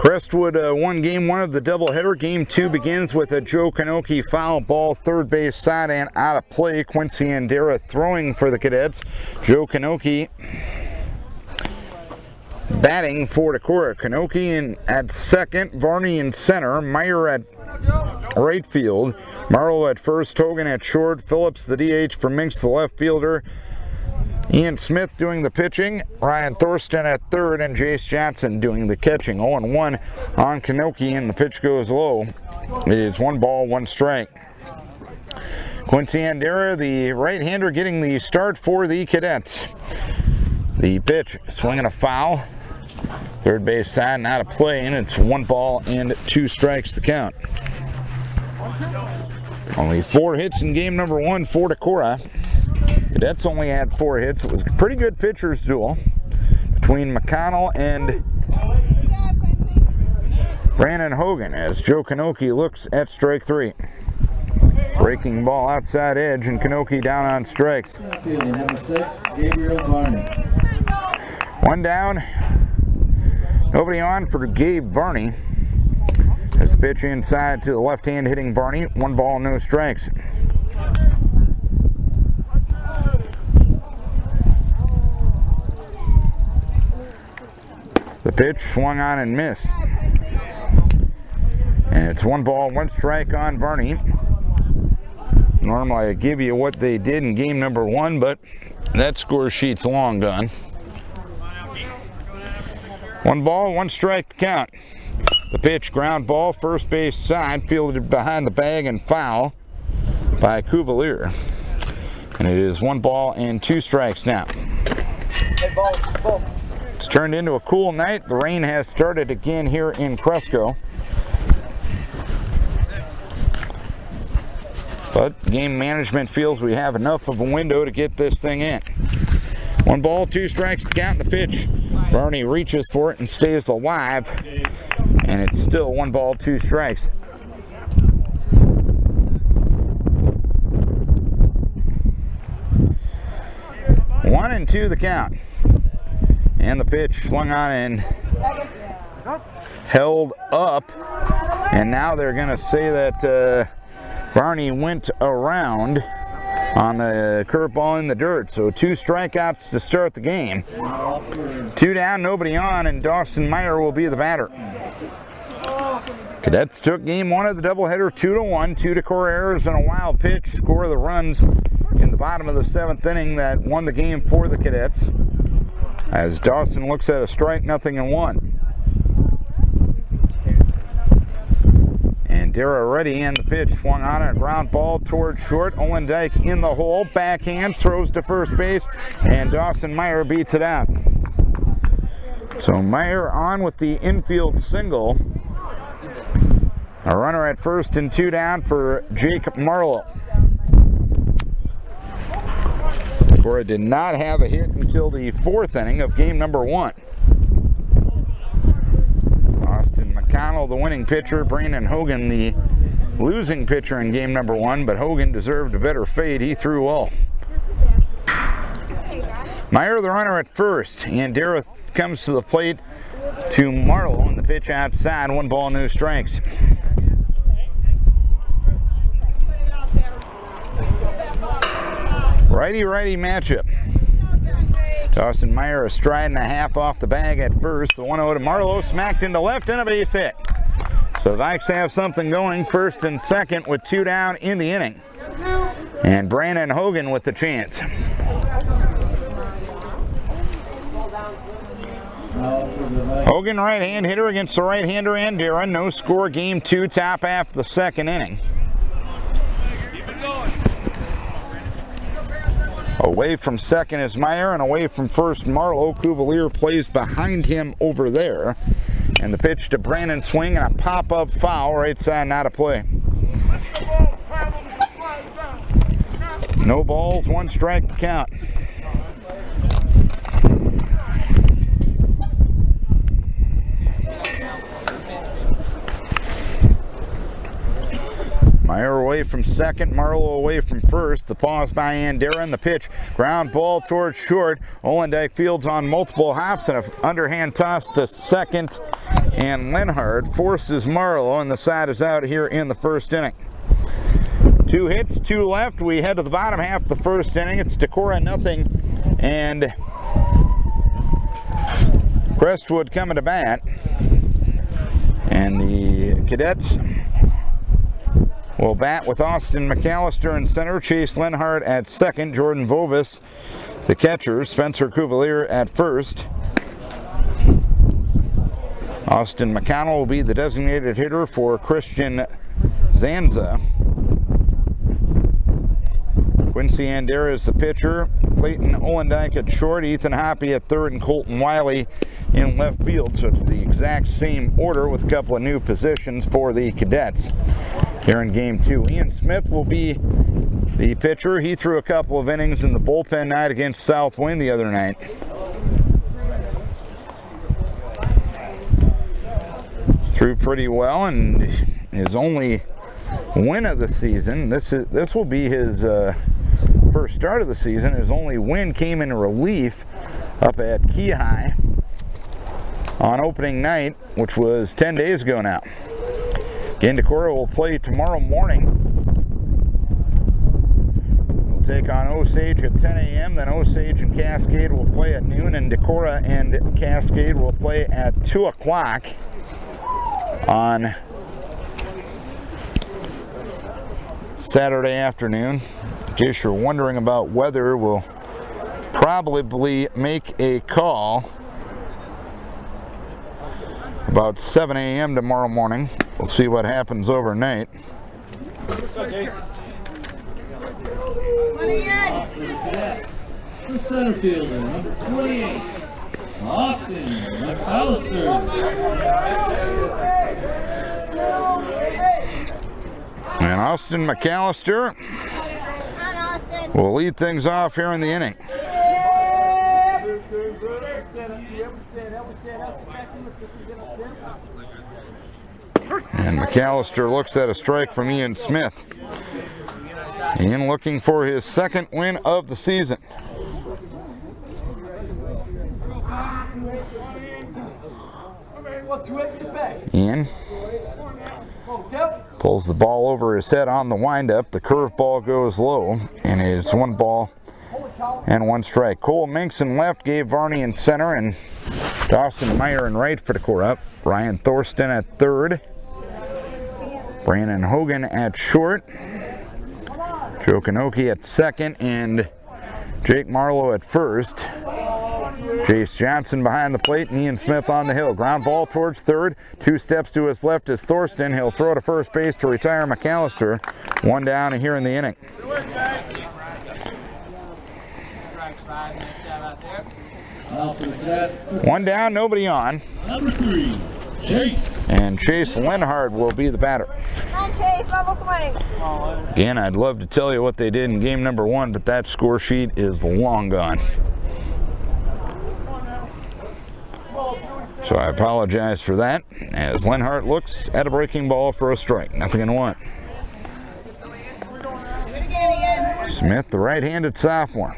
Crestwood won game one of the doubleheader. Game two begins with a Joe Kanoki foul ball, third base side and out of play. Quincy Andera throwing for the Cadets. Joe Kanoki batting for Decorah. Kanoki at second, Varney in center, Meyer at right field, Marlowe at first, Hogan at short, Phillips the DH for Minks the left fielder, Ian Smith doing the pitching, Ryan Thorsten at third, and Jace Johnson doing the catching. 0-1 on Kanoki, and the pitch goes low. It is 1 ball, 1 strike. Quincy Andera, the right-hander, getting the start for the Cadets. The pitch, swinging a foul, third base side and out of play, and it's 1 ball and 2 strikes to count. Only 4 hits in game number 1 for Decorah. Cadets only had 4 hits. It was a pretty good pitcher's duel between McConnell and Brandon Hogan as Joe Kanoki looks at strike 3. Breaking ball outside edge, and Kanoki down on strikes. Number 6, Gabriel Varney. 1 down, nobody on for Gabe Varney. As the pitch inside to the left hand hitting Varney. 1 ball, no strikes. The pitch swung on and missed. And it's 1 ball, 1 strike on Varney. Normally I give you what they did in game number 1, but that score sheet's long gone. 1 ball, 1 strike to count. The pitch, ground ball, first base side, fielded behind the bag and foul by Cuvalier. And it is 1 ball and 2 strikes now. It's turned into a cool night. The rain has started again here in Cresco. But game management feels we have enough of a window to get this thing in. 1 ball, 2 strikes to count. The pitch, Varney reaches for it and stays alive. And it's still 1 ball, 2 strikes. One and 2 the count. And the pitch swung on and held up. And now they're going to say that Varney went around on the curveball in the dirt. So 2 strikeouts to start the game. 2 down, nobody on, and Dawson Meyer will be the batter. Cadets took game 1 of the doubleheader 2-1. 2 Decorah errors and a wild pitch score the runs in the bottom of the 7th inning that won the game for the Cadets. As Dawson looks at a strike, 0-1. And Dara ready, and the pitch swung on a ground ball towards short. Owen Dyke in the hole, backhand, throws to first base, and Dawson Meyer beats it out. So Meyer on with the infield single. A runner at first and 2 down for Jake Marlowe. Decorah did not have a hit until the 4th inning of game number 1. Austin McConnell, the winning pitcher, Brandon Hogan, the losing pitcher in game number 1, but Hogan deserved a better fate. He threw well. Meyer, the runner at first, and Andera comes to the plate to Marlowe, and the pitch outside, 1 ball, no strikes. Righty-righty matchup. Dawson Meyer a stride and a half off the bag at first. The 1-0 to Marlowe, smacked into left and a base hit. So the Vikes have something going, first and second with 2 down in the inning. And Brandon Hogan with the chance. Hogan, right-hand hitter against the right-hander Andera. No score, game 2, top half of the 2nd inning. Away from second is Meyer, and away from first Marlowe. Cuvalier plays behind him over there. And the pitch to Brandon, swing and a pop-up foul, right side, not a play. No balls, 1 strike to count. Meyer away from second, Marlowe away from first. The pause by Andera and the pitch. Ground ball towards short. Olendijk fields on multiple hops and an underhand toss to second. And Lenhart forces Marlowe, and the side is out here in the first inning. 2 hits, 2 left. We head to the bottom half of the first inning. It's Decorah nothing, and Crestwood coming to bat. And the Cadets will bat with Austin McAllister in center, Chase Lenhart at second, Jordan Vovis the catcher, Spencer Cuvalier at first. Austin McConnell will be the designated hitter for Christian Zanza. Quincy Andera is the pitcher, Clayton Olendijk at short, Ethan Hoppy at third, and Colton Wiley in left field. So it's the exact same order with a couple of new positions for the Cadets here in Game 2. Ian Smith will be the pitcher. He threw a couple of innings in the bullpen night against Southwind the other night. Threw pretty well, and his only win of the season, this will be his first start of the season. His only win came in relief up at Keyhigh on opening night, which was 10 days ago now. Again, Decorah will play tomorrow morning. We'll take on Osage at 10 a.m. Then Osage and Cascade will play at noon, and Decorah and Cascade will play at 2 o'clock on Saturday afternoon. In case you're wondering about weather, we'll probably make a call about 7 a.m. tomorrow morning. We'll see what happens overnight. The center fielder, number 28, Austin McAllister. And Austin McAllister will lead things off here in the inning. And McAllister looks at a strike from Ian Smith. Ian looking for his second win of the season. Ian pulls the ball over his head on the windup. The curveball goes low, and it's 1 ball and 1 strike. Cole Minks in left, Gabe Varney in center, and Dawson Meyer in right for Decorah. Ryan Thorsten at third. Brandon Hogan at short. Joe Kanoki at second, and Jake Marlowe at first. Jace Johnson behind the plate, and Ian Smith on the hill. Ground ball towards third. 2 steps to his left is Thorsten. He'll throw to first base to retire McAllister. 1 down here in the inning. One down, nobody on. Number 3, Chase. And Chase Lenhart will be the batter. Come on, Chase, level swing. Again, I'd love to tell you what they did in game number 1, but that score sheet is long gone. So I apologize for that, as Lenhart looks at a breaking ball for a strike. Nothing in 1. Smith, the right-handed sophomore.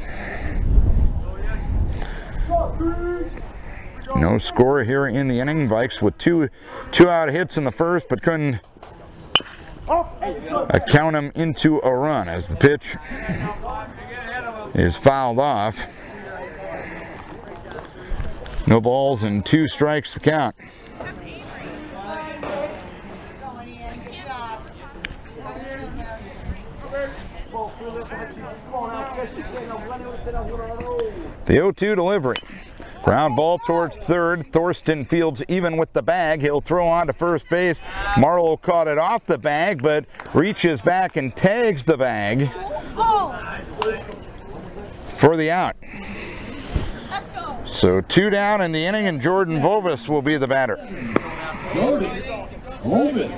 No score here in the inning. Vikes with two out hits in the first, but couldn't count them into a run as the pitch is fouled off. No balls and 2 strikes to count. The 0-2 delivery. Ground ball towards third. Thorsten fields even with the bag. He'll throw on to first base. Marlowe caught it off the bag, but reaches back and tags the bag for the out. So 2 down in the inning, and Jordan Vovis will be the batter. Jordan Vovis.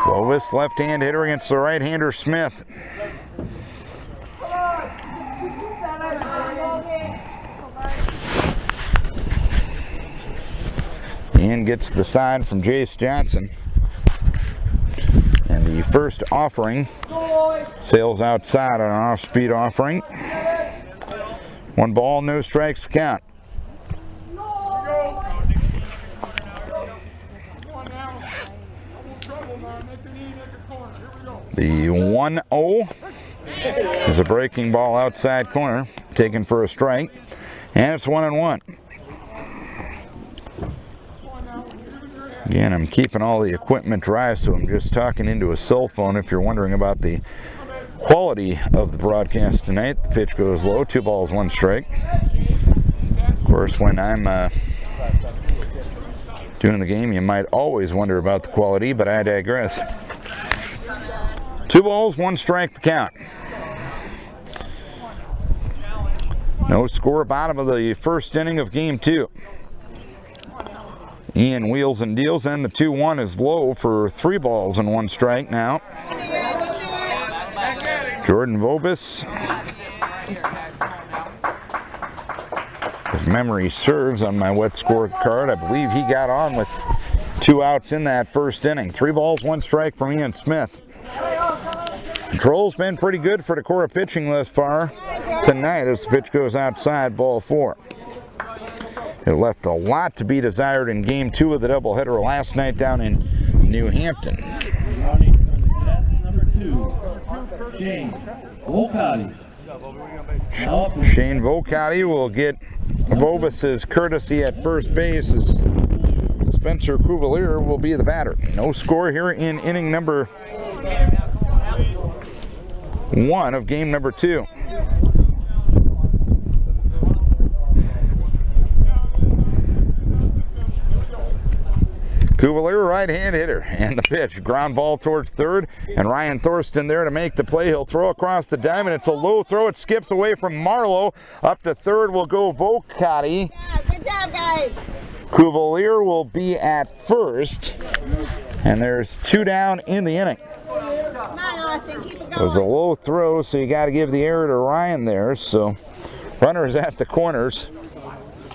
Vovis, left-hand hitter against the right-hander Smith. Ian gets the side from Jace Johnson. And the first offering sails outside on an off-speed offering. 1 ball, no strikes to count. The 1-0 is a breaking ball outside corner, taken for a strike, and it's 1-1. Again, I'm keeping all the equipment dry, so I'm just talking into a cell phone. If you're wondering about the quality of the broadcast tonight, the pitch goes low, 2 balls, 1 strike. Of course, when I'm doing the game, you might always wonder about the quality, but I digress. 2 balls, 1 strike to count. No score, bottom of the first inning of game 2. Ian wheels and deals, and the 2-1 is low for 3 balls and 1 strike now. Jordan Vobis, if memory serves on my wet scorecard, I believe he got on with 2 outs in that first inning. 3 balls, 1 strike from Ian Smith. Control's been pretty good for Decorah pitching thus far tonight as the pitch goes outside, ball 4. It left a lot to be desired in game 2 of the doubleheader last night down in New Hampton. That's number 2, Shane Volcotti. Shane Volcotti will get Vobis' courtesy at first base as Spencer Cuvalier will be the batter. No score here in inning number 1 of game number 2. Cuvalier, right-hand hitter, and the pitch, ground ball towards third, and Ryan Thorsten there to make the play. He'll throw across the diamond. It's a low throw. It skips away from Marlowe. Up to third will go Volcotti. Yeah, good job, guys. Cuvalier will be at first, and there's 2 down in the inning. Come on, Austin, keep it It was a going. low throw, so you got to give the error to Ryan there. So runners at the corners.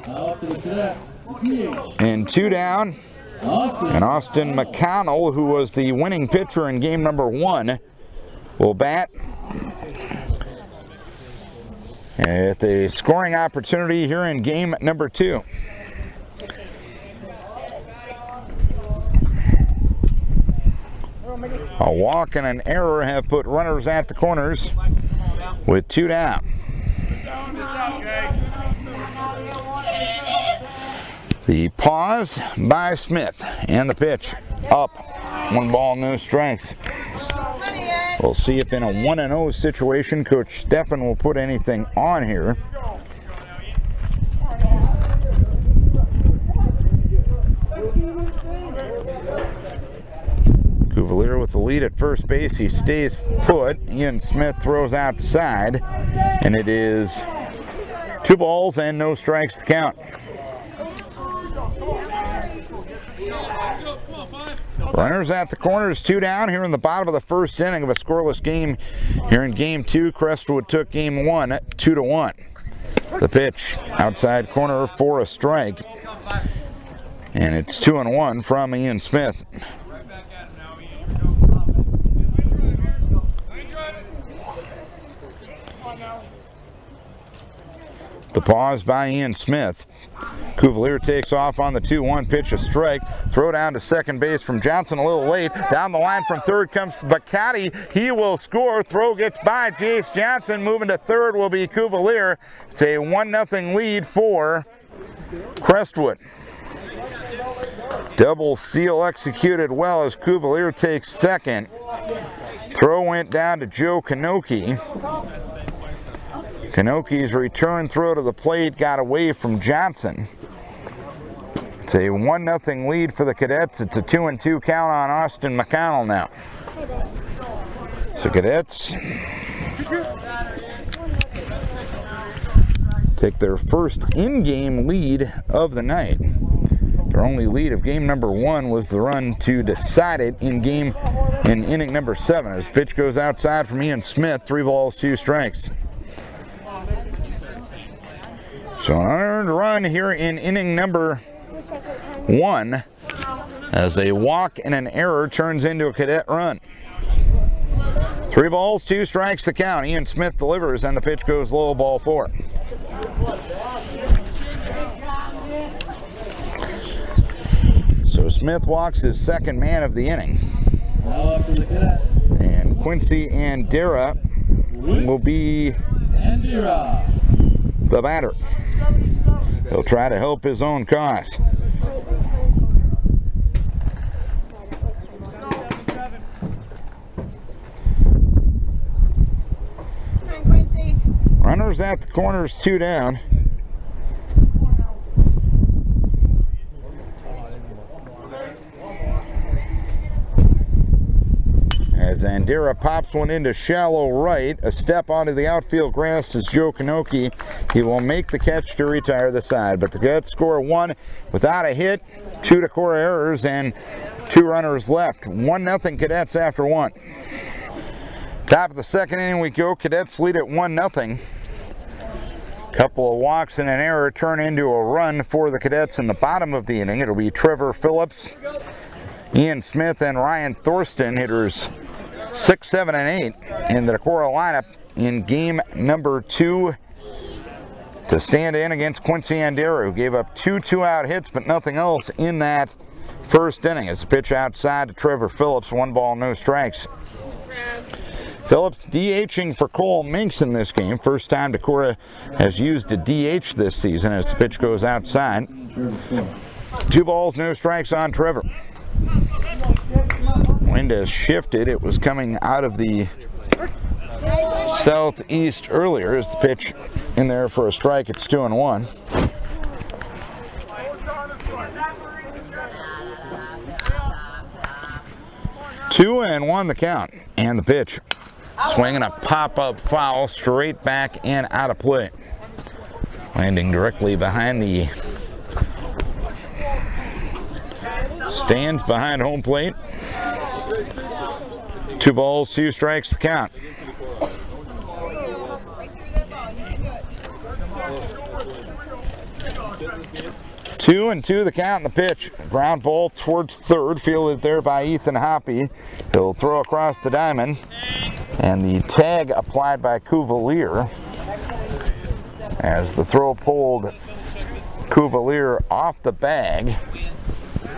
Now to the Cadets, PH. And 2 down. And Austin McConnell, who was the winning pitcher in game number 1, will bat. At a scoring opportunity here in game number 2. A walk and an error have put runners at the corners with 2 down. The pause by Smith and the pitch up. 1 ball, no strikes. We'll see if in a 1-0 situation Coach Steffen will put anything on here. Cuvalier with the lead at first base. He stays put. Ian Smith throws outside, and it is 2 balls and no strikes to count. Runners at the corners, 2 down here in the bottom of the first inning of a scoreless game here in game 2. Crestwood took game 1 2-1. The pitch outside corner for a strike, and it's 2-1 from Ian Smith. The pause by Ian Smith. Cuvalier takes off on the 2-1 pitch, a strike. Throw down to second base from Johnson a little late. Down the line from third comes Volcotti. He will score. Throw gets by Jace Johnson. Moving to third will be Cuvalier. It's a 1-0 lead for Crestwood. Double steal executed well as Cuvalier takes second. Throw went down to Joe Kanoki. Kanoki's return throw to the plate got away from Johnson. It's a 1-0 lead for the Cadets. It's a 2-2 count on Austin McConnell now. So Cadets take their first in-game lead of the night. Their only lead of game number 1 was the run to decide it in inning number 7. As pitch goes outside from Ian Smith, 3 balls, 2 strikes. So an unearned run here in inning number 1 as a walk and an error turns into a cadet run. 3 balls, 2 strikes the count. Ian Smith delivers and the pitch goes low, ball 4. So Smith walks his second man of the inning. And Quincy Andera will be the batter. He'll try to help his own cause. Runners at the corners, 2 down. As Andera pops one into shallow right, a step onto the outfield grass is Joe Kanoki. He will make the catch to retire the side, but the Cadets score 1 without a hit, 2 Decorah errors, and 2 runners left. 1-0 Cadets after 1. Top of the second inning we go. Cadets lead at 1-0. Couple of walks and an error turn into a run for the Cadets in the bottom of the inning. It'll be Trevor Phillips, Ian Smith, and Ryan Thorsten, hitters 6, 7, and 8 in the Decorah lineup in game number 2 to stand in against Quincy Andera, who gave up 2 2-out hits but nothing else in that first inning. As a pitch outside to Trevor Phillips, 1 ball, no strikes. Phillips DHing for Cole Minks in this game. First time Decorah has used a DH this season as the pitch goes outside. 2 balls, no strikes on Trevor. Wind has shifted. It was coming out of the southeast earlier as the pitch in there for a strike. It's 2-1. Two and 1 the count, and the pitch. Swinging a pop-up foul straight back and out of play. Landing directly behind the stands behind home plate. 2 balls, 2 strikes the count. Two and 2 the count in the pitch. Ground ball towards third, fielded there by Ethan Hoppy. He'll throw across the diamond. And the tag applied by Cuvalier as the throw pulled Cuvalier off the bag,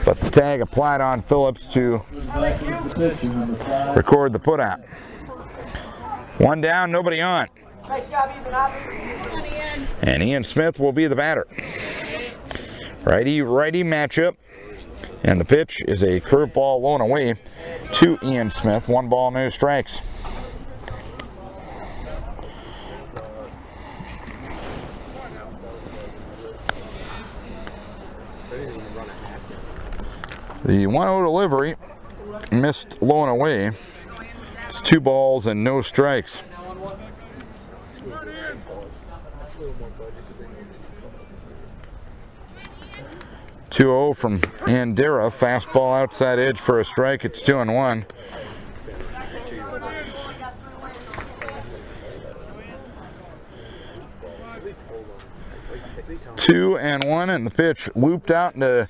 but the tag applied on Phillips to record the putout. 1 down, nobody on. And Ian Smith will be the batter. Righty-righty matchup. And the pitch is a curveball low and away to Ian Smith. 1 ball, no strikes. The 1-0 delivery missed low and away. It's 2 balls and no strikes. 2-0 from Andera. Fastball outside edge for a strike. It's 2-1. Two and 1, and the pitch looped out into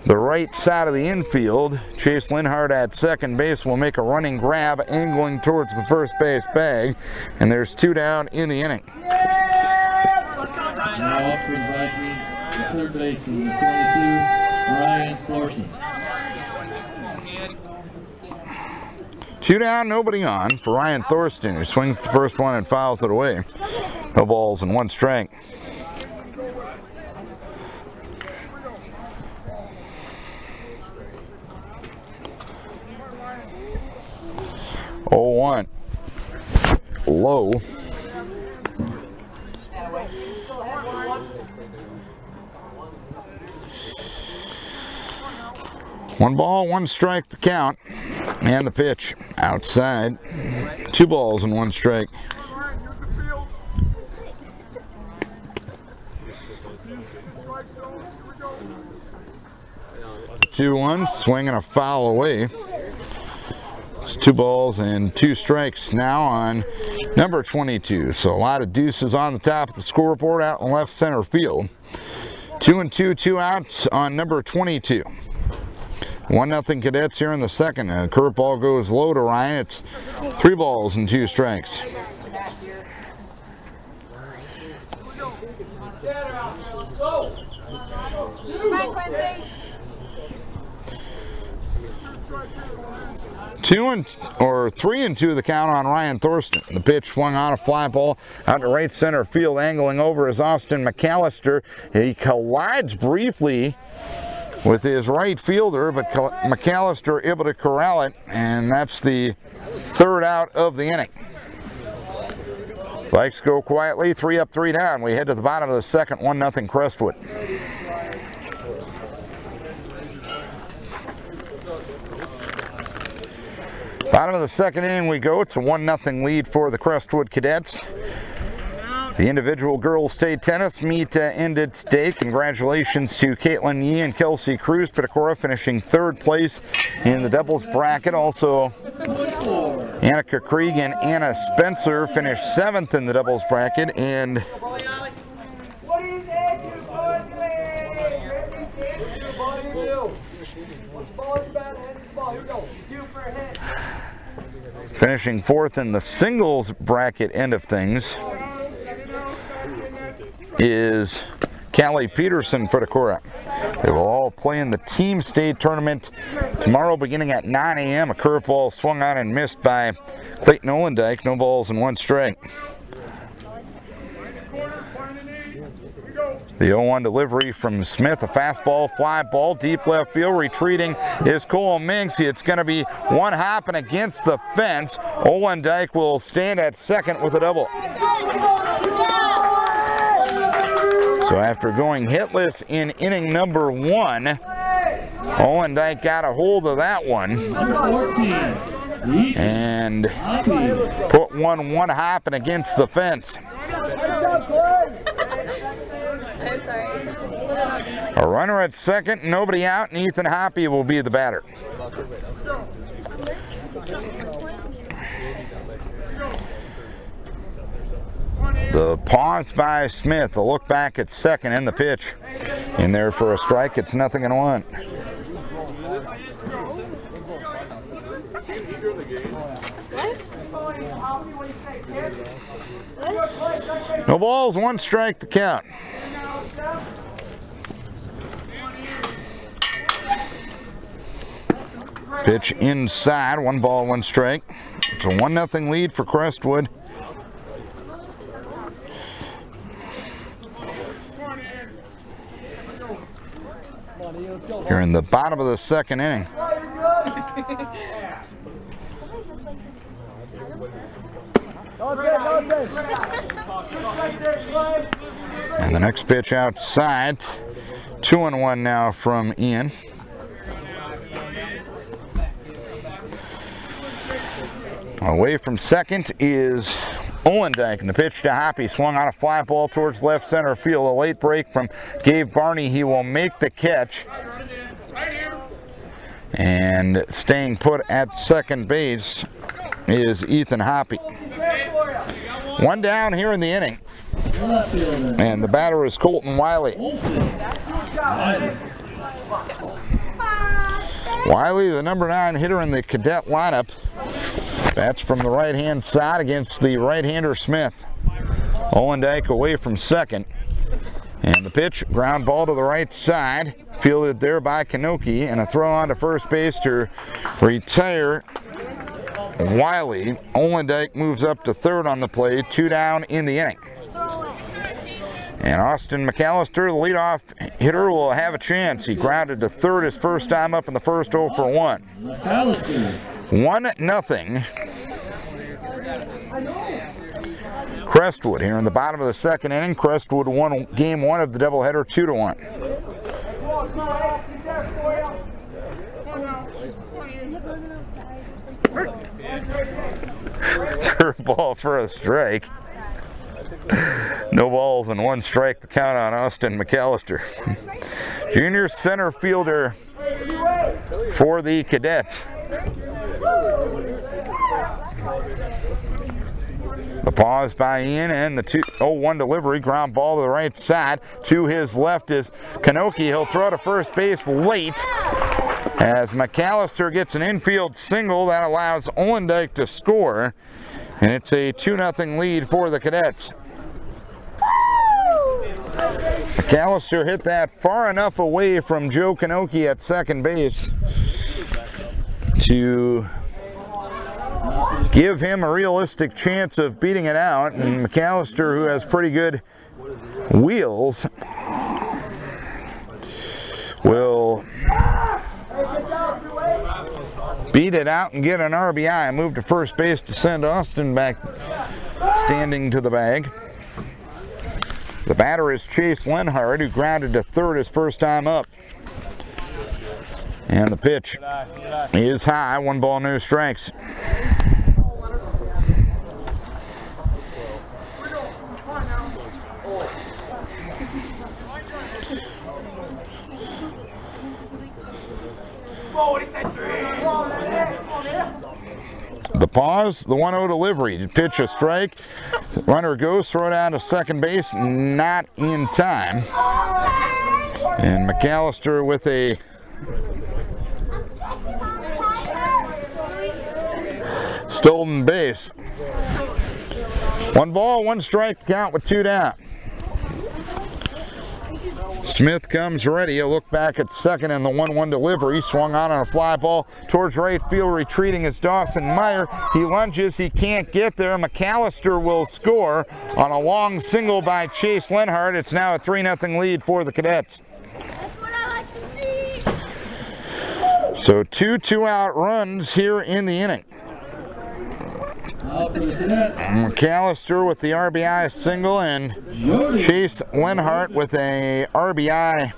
the right side of the infield. Chase Linhart at second base will make a running grab, angling towards the first base bag, and there's 2 down in the inning. Now up for the Vikings, the third baseman, 22, Ryan Thorsten. 2 down, nobody on for Ryan Thorsten, who swings the first one and fouls it away. No balls and 1 strike. Oh, 1 low. One ball, 1 strike the count, and the pitch outside. 2 balls and 1 strike. 2-1, swinging a foul away. It's 2 balls and 2 strikes now on number 22. So a lot of deuces on the top of the scoreboard out in left center field. 2 and 2, 2 outs on number 22. 1-0 Cadets here in the second. Curveball goes low to Ryan. It's 3 balls and 2 strikes. Three and two the count on Ryan Thorsten. The pitch swung on, a fly ball out to right center field. Angling over is Austin McAllister. He collides briefly with his right fielder, but McAllister able to corral it, and that's the 3rd out of the inning. Vikes go quietly, 3 up, 3 down. We head to the bottom of the second, 1-0 Crestwood. Bottom of the second inning we go. It's a 1-0 lead for the Crestwood Cadets. The individual girls state tennis meet ended today. Congratulations to Caitlin Yee and Kelsey Cruz. Pitacora finishing 3rd place in the doubles bracket. Also, Annika Krieg and Anna Spencer finished 7th in the doubles bracket. And finishing 4th in the singles bracket end of things is Callie Peterson for Pitacora. They will all play in the team state tournament tomorrow beginning at 9 a.m. A curveball swung on and missed by Clayton Olendijk. No balls and 1 strike. The 0-1 delivery from Smith, a fastball, fly ball, deep left field. Retreating is Cole Minksy. It's going to be one hopping against the fence. Olendijk will stand at second with a double. So after going hitless in inning number 1, Olendijk got a hold of that one and put one hopping against the fence. A runner at second, nobody out, and Ethan Hoppy will be the batter. The pause by Smith, a look back at second, and the pitch in there for a strike. It's 0-1. No balls, 1 strike to count. Pitch inside, 1 ball, 1 strike. It's a 1-0 lead for Crestwood. Here in the bottom of the second inning. And the next pitch outside. 2-1 now from Ian. Away from second is Olendijk, and the pitch to Hoppy swung on a fly ball towards left center field. A late break from Gabe Barney. He will make the catch. And staying put at second base is Ethan Hoppy. 1 down here in the inning. And the batter is Colton Wiley. Wiley, the number 9 hitter in the cadet lineup. Bats from the right-hand side against the right-hander Smith. Olendijk away from second. And the pitch, ground ball to the right side, fielded there by Kanoki, and a throw on to first base to retire Wiley. Olendijk moves up to third on the play, 2 down in the inning. And Austin McAllister, the leadoff hitter, will have a chance. He grounded to third his first time up in the first 0 for 1. 1-0. Crestwood here in the bottom of the second inning. Crestwood won game 1 of the doubleheader 2-1. Curveball for a strike. No balls and 1 strike to count on Austin McAllister. Junior center fielder for the Cadets. The pause by Ian and the 2-0-1 delivery. Ground ball to the right side. To his left is Kanoki. He'll throw to first base late as McAllister gets an infield single that allows Olendyke to score. And it's a 2-0 lead for the Cadets. McAllister hit that far enough away from Joe Kanoki at second base to give him a realistic chance of beating it out. And McAllister, who has pretty good wheels, will beat it out and get an RBI. Move to first base to send Austin back standing to the bag. The batter is Chase Lenhart, who grounded to third his first time up. And the pitch is high. 1 ball, no strikes. The pause, the 1-0 delivery. Pitch a strike. Runner goes, throw it out to second base, not in time. And McAllister with a stolen base. 1 ball, 1 strike count with 2 down. Smith comes ready. A look back at second and the 1-1 delivery. Swung on a fly ball towards right field. Retreating is Dawson Meyer. He lunges. He can't get there. McAllister will score on a long single by Chase Lenhart. It's now a 3-0 lead for the Cadets. So 2 2-out runs here in the inning. McAllister with the RBI single and Chase Lenhart with a RBI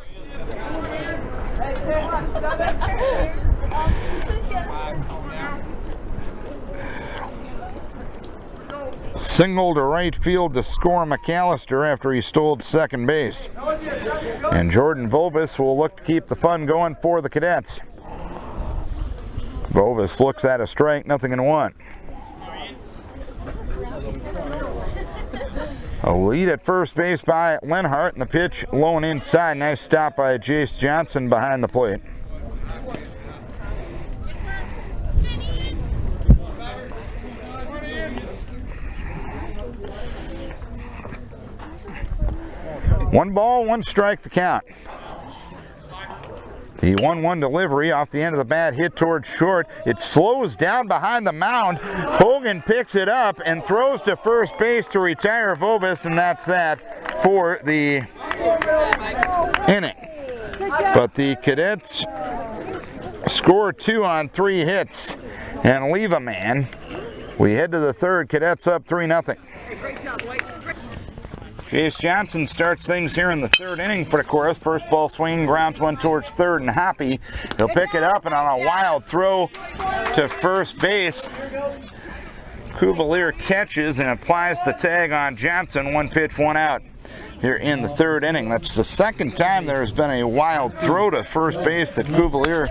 single to right field to score McAllister after he stole second base. And Jordan Volvis will look to keep the fun going for the Cadets. Volvis looks at a strike, 0-1. A lead at first base by Lenhart, and the pitch low and inside. Nice stop by Jace Johnson behind the plate. One ball, 1 strike the count. The 1-1 delivery off the end of the bat, hit towards short. It slows down behind the mound. Hogan picks it up and throws to first base to retire Volvis, and that's that for the inning. But the Cadets score 2 on 3 hits and leave a man. We head to the third. Cadets up 3-0. Jace Johnson starts things here in the third inning for the Chorus. First ball swinging, grounds 1 towards third, and Hoppy, he'll pick it up, and on a wild throw to first base, Cuvalier catches and applies the tag on Johnson. 1 pitch, 1 out here in the third inning. That's the second time there has been a wild throw to first base that Cuvalier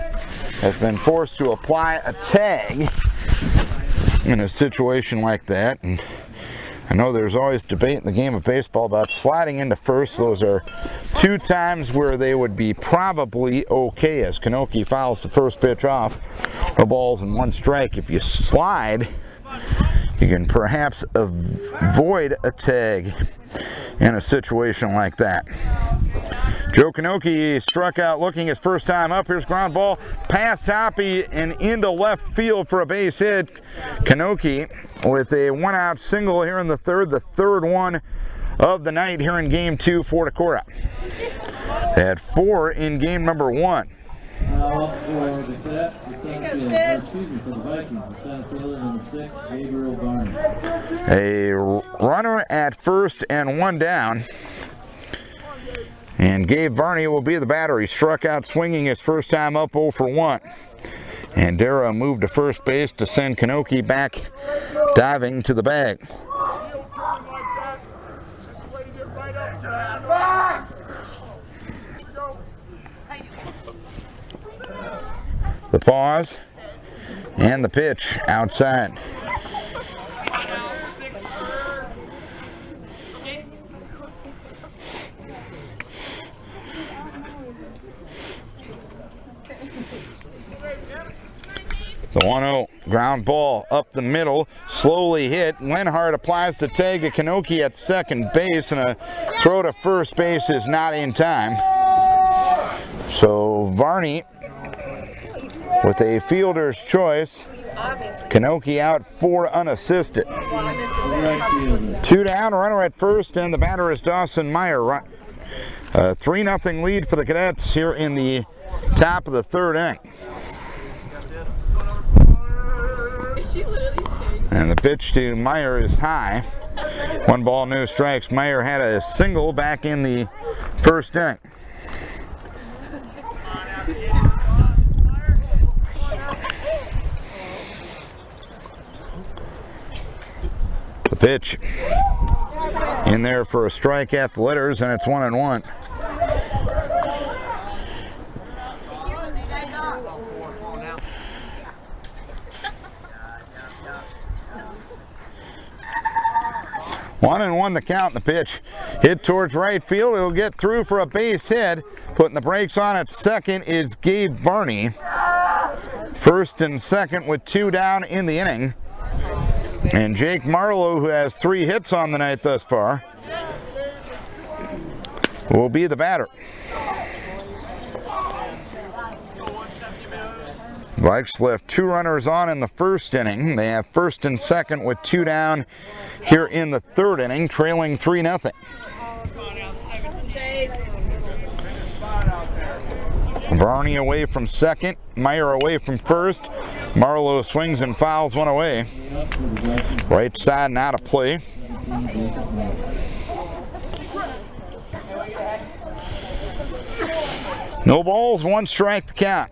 has been forced to apply a tag in a situation like that. And I know there's always debate in the game of baseball about sliding into first. Those are 2 times where they would be probably okay, as Kanoki fouls the first pitch off. No balls and 1 strike. If you slide, you can perhaps avoid a tag in a situation like that. Joe Kanoki struck out looking his first time up. Here's ground ball past Hoppy and into left field for a base hit. Kanoki with a 1-out single here in the third one of the night here in game 2 for Decorah. They had 4 in game number 1. Now up for the Cadets, the center fielder, for the Vikings, the center fielder, number 6, Gabriel Garner. A runner at first and 1 down. And Gabe Varney will be the batter. He struck out swinging his first time up 0 for 1. And Dara moved to first base to send Kanoki back diving to the bag. The pause and the pitch outside. The 1-0 ground ball up the middle, slowly hit. Lenhart applies the tag to Kanoki at second base, and a throw to first base is not in time. So Varney with a fielder's choice. Kanoki out 4 unassisted. 2 down, runner at first, and the batter is Dawson Meyer. 3-0 lead for the Cadets here in the top of the 3rd inning. And the pitch to Meyer is high. 1 ball, no strikes. Meyer had a single back in the 1st inning. The pitch in there for a strike at the letters, and it's 1-1. One and one the count. The pitch hit towards right field. It'll get through for a base hit. Putting the brakes on at second is Gabe Varney. First and second with 2 down in the inning. And Jake Marlowe, who has 3 hits on the night thus far, will be the batter. Vikes left 2 runners on in the 1st inning. They have first and second with 2 down here in the 3rd inning, trailing 3-0. Varney away from second, Meyer away from first. Marlowe swings and fouls one away. Right side and out of play. No balls, 1 strike the count.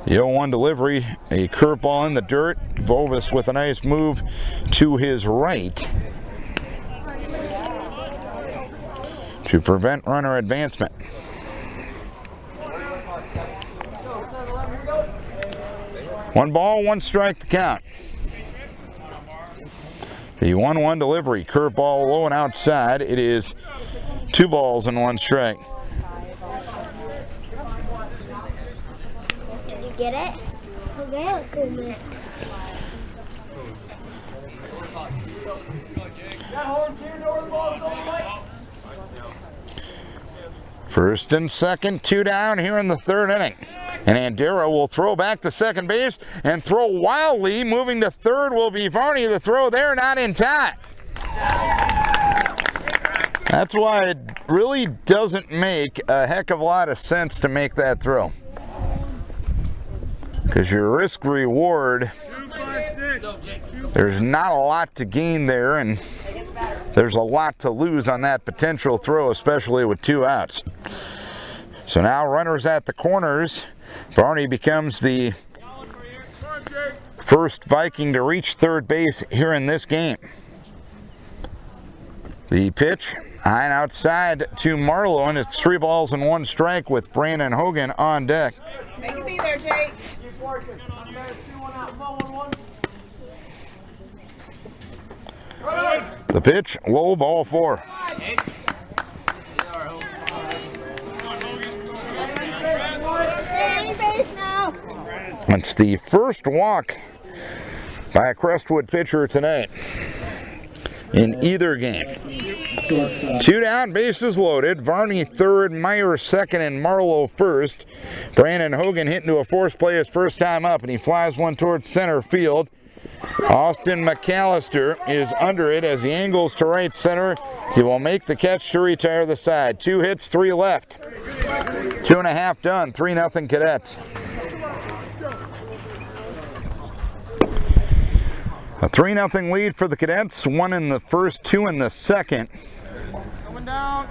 The 0-1 delivery, a curveball in the dirt. Vovis with a nice move to his right to prevent runner advancement. One ball, 1 strike to count. The 1-1 delivery, curveball low and outside. It is 2 balls and 1 strike. Get it? Okay. First and second, 2 down here in the 3rd inning. And Andera will throw back to second base and throw wildly. Moving to third will be Varney. The throw there not in time. That's why it really doesn't make a heck of a lot of sense to make that throw. Because your risk reward, there's not a lot to gain there, and there's a lot to lose on that potential throw, especially with 2 outs. So now runners at the corners. Varney becomes the first Viking to reach third base here in this game. The pitch high and outside to Marlowe, and it's 3 balls and 1 strike with Brandon Hogan on deck. Make it be there, Jake. The pitch, low, ball 4. It's the first walk by a Crestwood pitcher tonight in either game. 2 down, bases loaded. Varney third, Meyer second, and Marlowe first. Brandon Hogan hit into a force play his first time up, and he flies one towards center field. Austin McAllister is under it as he angles to right center. He will make the catch to retire the side. 2 hits, 3 left. 2.5 done, 3-0 Cadets. A 3-0 lead for the Cadets, 1 in the first, 2 in the second. Coming down.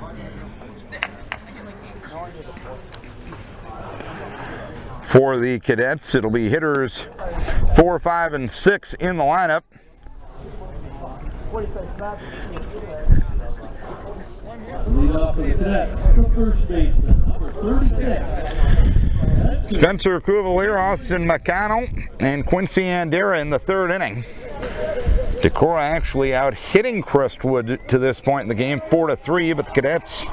For the Cadets, it'll be hitters 4, 5, and 6 in the lineup. Lead off for the Cadets, the first baseman, number 36. Spencer Cuvalier, Austin McConnell, and Quincy Andera in the 3rd inning. Decorah actually out hitting Crestwood to this point in the game, 4-3, but the Cadets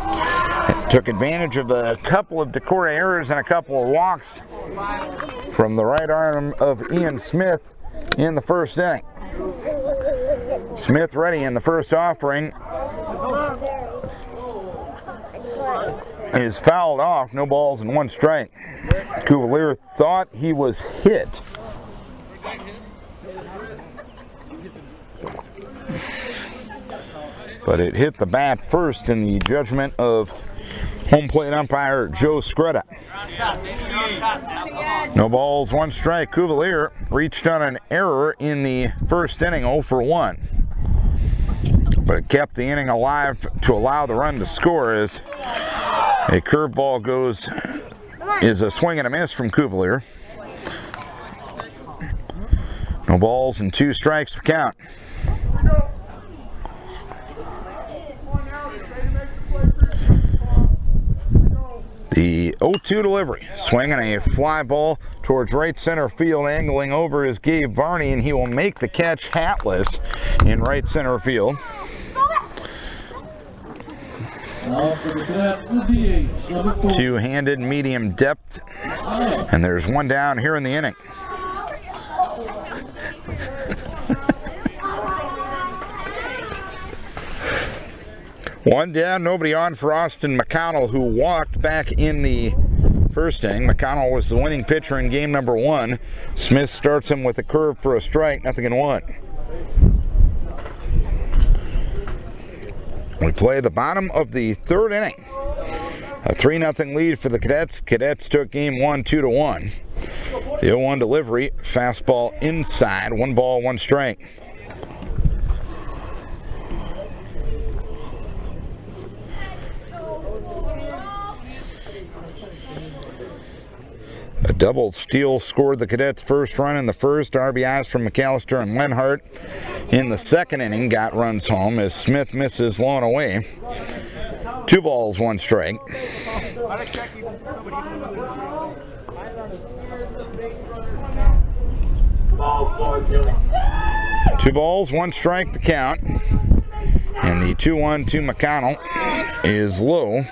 Took advantage of a couple of Decorah errors and a couple of walks from the right arm of Ian Smith in the first inning. Smith ready in the first offering is fouled off, no balls and 1 strike. Cuvalier thought he was hit. But it hit the bat first in the judgment of home plate umpire Joe Scretta. No balls, 1 strike. Cuvalier reached on an error in the first inning, 0 for 1. But it kept the inning alive to allow the run to score as a curveball is a swing and a miss from Cuvalier. No balls and 2 strikes to count. The 0-2 delivery, swinging a fly ball towards right center field, angling over is Gabe Varney, and he will make the catch hatless in right center field. Two-handed medium depth, and there's 1 down here in the inning. One down, nobody on for Austin McConnell, who walked back in the first inning. McConnell was the winning pitcher in game number 1. Smith starts him with a curve for a strike, 0-1. We play the bottom of the 3rd inning. A 3-0 lead for the Cadets. Cadets took game 1 2-1. The 0-1 delivery, fastball inside, 1 ball, 1 strike. A double steal scored the Cadets' first run in the first. RBIs from McAllister and Lenhart in the second inning got runs home as Smith misses low and away. 2 balls, 1 strike. 2 balls, 1 strike to count. And the 2-1 to McConnell is low.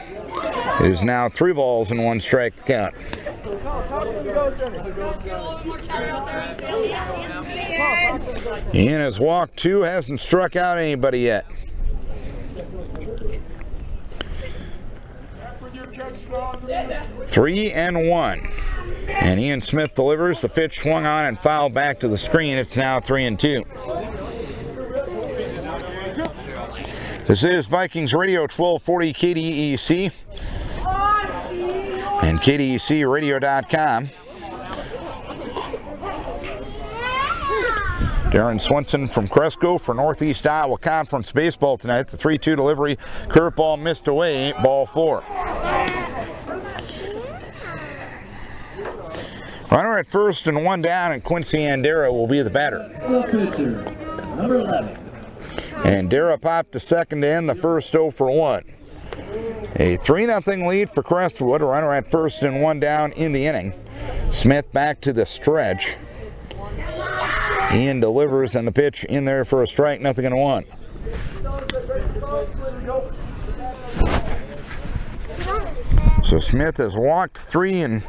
It is now 3 balls and 1 strike to count. Ian has walked 2, hasn't struck out anybody yet. Three and 1. And Ian Smith delivers. The pitch swung on and fouled back to the screen. It's now 3-2. This is Vikings Radio 1240 KDEC and KDECradio.com. Darren Swenson from Cresco for Northeast Iowa Conference Baseball tonight. The 3-2 delivery, curveball missed away, ball 4. Runner at first and 1 down, and Quincy Andera will be the batter. Number 11. Andera popped the second to end the first 0 for 1. A 3-0 lead for Crestwood. A runner at first and 1 down in the inning. Smith back to the stretch. Ian delivers, and the pitch in there for a strike, 0-1. So Smith has walked 3 and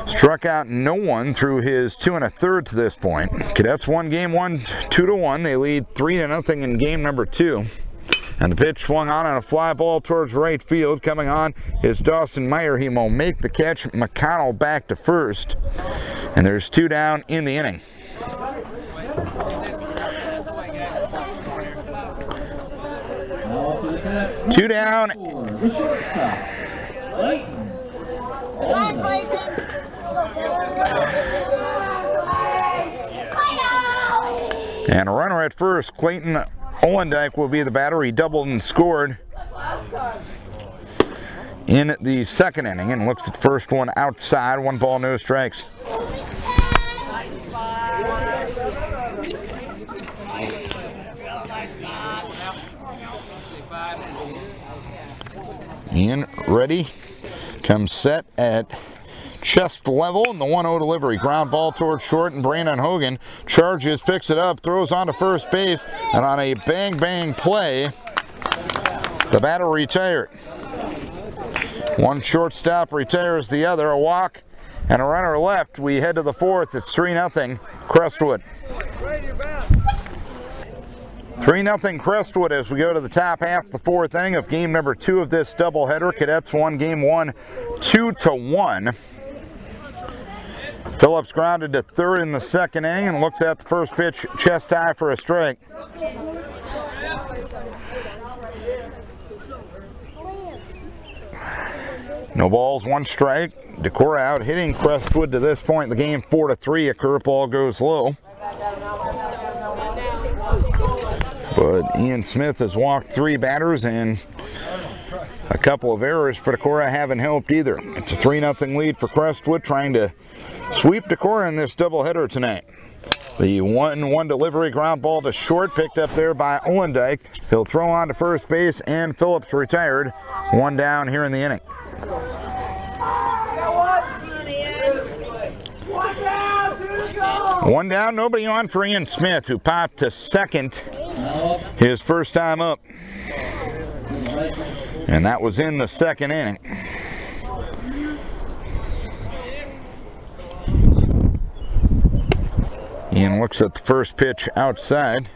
struck out no one through his 2 1/3 to this point. Cadets won game 1 2-1. They lead 3-0 in game number 2. And the pitch swung on a fly ball towards right field. Coming on is Dawson Meyer. He will make the catch. McConnell back to first. And there's 2 down in the inning. Two down. The shortstop, Clayton. And a runner at first. Clayton Olendyke will be the batter. He doubled and scored in the second inning and looks at the first one outside. 1 ball, no strikes. Ian ready, comes set at chest level, and the 1-0 delivery. Ground ball towards short, and Brandon Hogan charges, picks it up, throws onto first base, and on a bang-bang play, The batter retired. One shortstop retires the other. A walk and a runner left. We head to the fourth. It's 3-0 Crestwood. 3-0 Crestwood as we go to the top half of the fourth inning of game number 2 of this doubleheader. Cadets won game 1 2-1. Phillips grounded to third in the second inning and looks at the first pitch, chest high for a strike. No balls, 1 strike. Decora out hitting Crestwood to this point in the game 4-3. A curveball goes low. But Ian Smith has walked 3 batters, and a couple of errors for Decora haven't helped either. It's a 3-0 lead for Crestwood, trying to sweep Decora in this doubleheader tonight. The 1-1 delivery, ground ball to short, picked up there by Olendyke. He'll throw on to first base, and Phillips retired. 1 down here in the inning. One down, nobody on for Ian Smith, who popped to second his first time up. And that was in the second inning. Ian looks at the first pitch outside.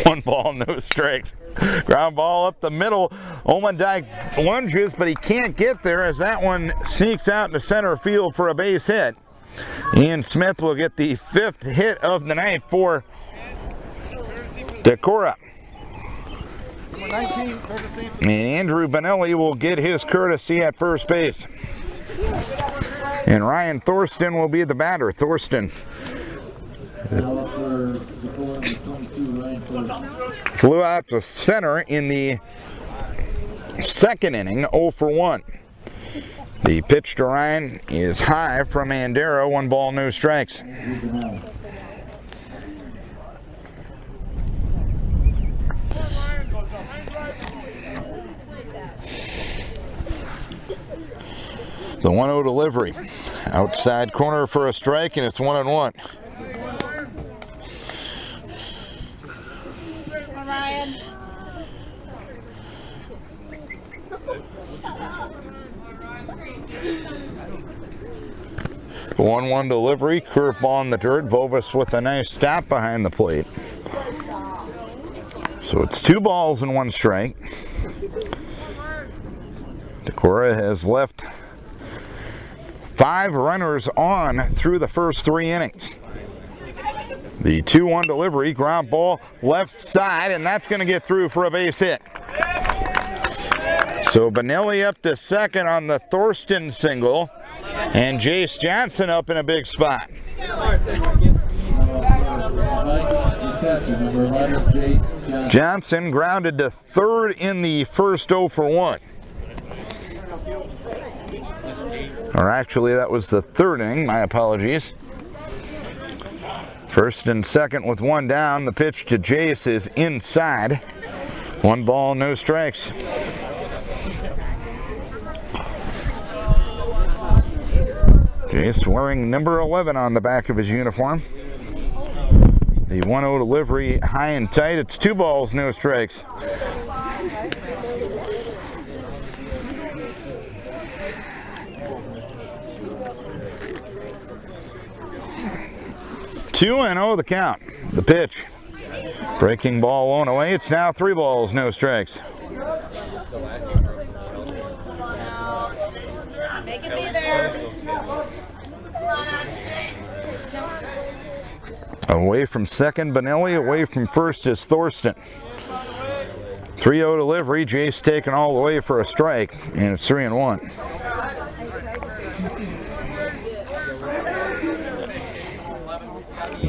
One ball, no strikes. Ground ball up the middle. Olendyke lunges, but he can't get there as that one sneaks out into center field for a base hit. Ian Smith will get the 5th hit of the night for Decora. And Andrew Benelli will get his courtesy at first base. And Ryan Thorsten will be the batter. Thorsten flew out to center in the second inning, 0 for 1. The pitch to Ryan is high from Andera, 1 ball, no strikes. The 1-0 delivery. Outside corner for a strike, and it's 1-1. The 1-1 delivery, curveball on the dirt. Vovis with a nice stop behind the plate. So it's 2 balls and 1 strike. Decora has left 5 runners on through the first 3 innings. The 2-1 delivery, ground ball left side, and that's going to get through for a base hit. So Benelli up to second on the Thorsten single, and Jace Johnson up in a big spot. Johnson grounded to third in the first 0 for 1. Or actually, that was the 3rd inning, my apologies. First and second with 1 down. The pitch to Jace is inside. 1 ball, no strikes. Jace wearing number 11 on the back of his uniform. The 1-0 delivery, high and tight. It's 2 balls, no strikes. Two and 0 the count. The pitch. Breaking ball on away. It's now 3 balls, no strikes. Make it be there. Away from second, Benelli. Away from first is Thorsten. 3-0 delivery. Jace taken all the way for a strike, and it's 3-1.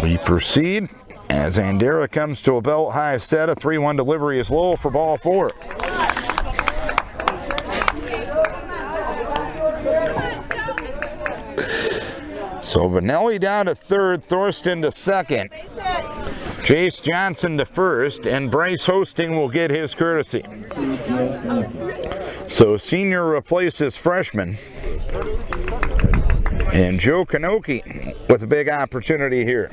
We proceed as Andera comes to a belt high set. A 3-1 delivery is low for ball 4. So Benelli down to third, Thorsten to second. Jace Johnson to first, and Bryce Hosting will get his courtesy. So senior replaces freshman. And Joe Kanoki with a big opportunity here.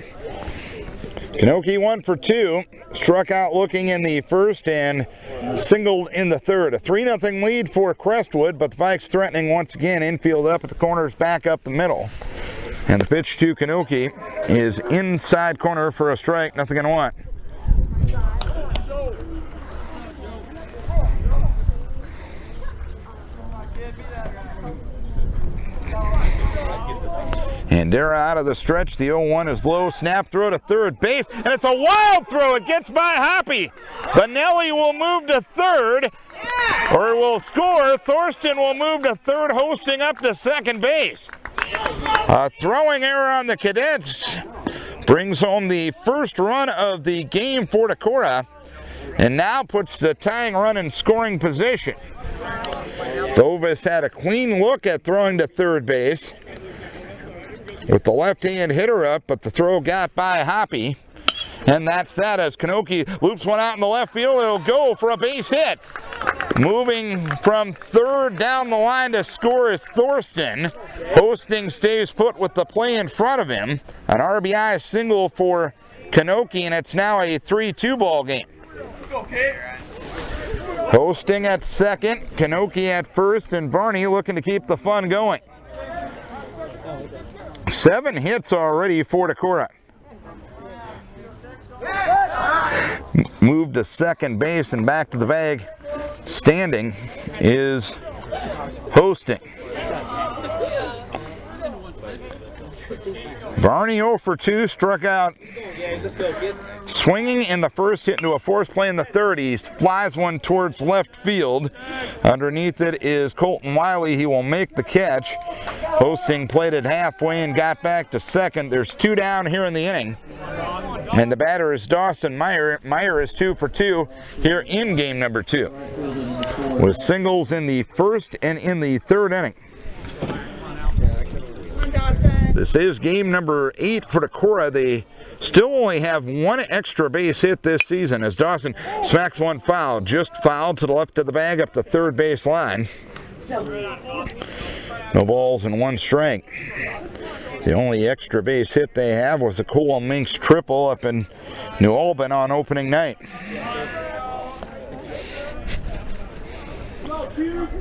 Kanoki 1 for 2, struck out looking in the first and singled in the third. A 3-0 lead for Crestwood, but the Vikes threatening once again. Infield up at the corners, back up the middle. And the pitch to Kanoki is inside corner for a strike, nothing in one. And Dara out of the stretch. The 0-1 is low. Snap throw to third base. And it's a wild throw. It gets by Hoppy. Benelli will move to third. Or will score. Thorsten will move to third, hosting up to second base. A throwing error on the Cadets brings home the first run of the game for Decorah. And now puts the tying run in scoring position. Thovis had a clean look at throwing to third base with the left-hand hitter up, but the throw got by Hoppy. And that's that as Kanoki loops one out in the left field. It'll go for a base hit. Moving from third down the line to score is Thorsten. Hosting stays put with the play in front of him. An RBI single for Kanoki, and it's now a 3-2 ball game. Hosting at second, Kanoki at first, and Varney looking to keep the fun going. 7 hits already for Decorah. Moved to second base and back to the bag. Standing is Hosting. Varney 0 for 2, struck out swinging in the first, hit into a force play in the third. He flies one towards left field. Underneath it is Colton Wiley. He will make the catch. Hosting played it halfway and got back to second. There's 2 down here in the inning. And the batter is Dawson Meyer. Meyer is 2 for 2 here in game number 2. With singles in the first and in the third inning. This is game number 8 for Decorah. They still only have 1 extra base hit this season as Dawson smacks one foul. Just fouled to the left of the bag up the third base line. No balls and 1 strike. The only extra base hit they have was a Cole Minks triple up in New Albany on opening night.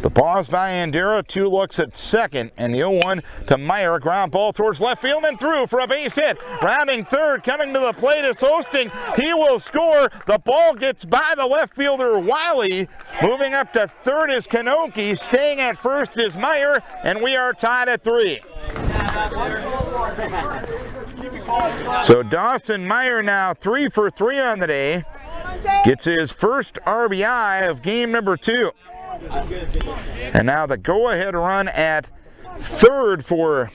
The pause by Andera, 2 looks at second, and the 0-1 to Meyer. Ground ball towards left field and through for a base hit. Rounding third, coming to the plate is Hosting. He will score. The ball gets by the left fielder Wiley. Moving up to third is Kanoki. Staying at first is Meyer, and we are tied at 3. So Dawson Meyer now 3 for 3 on the day. Gets his first RBI of game number 2. And now the go-ahead run at third for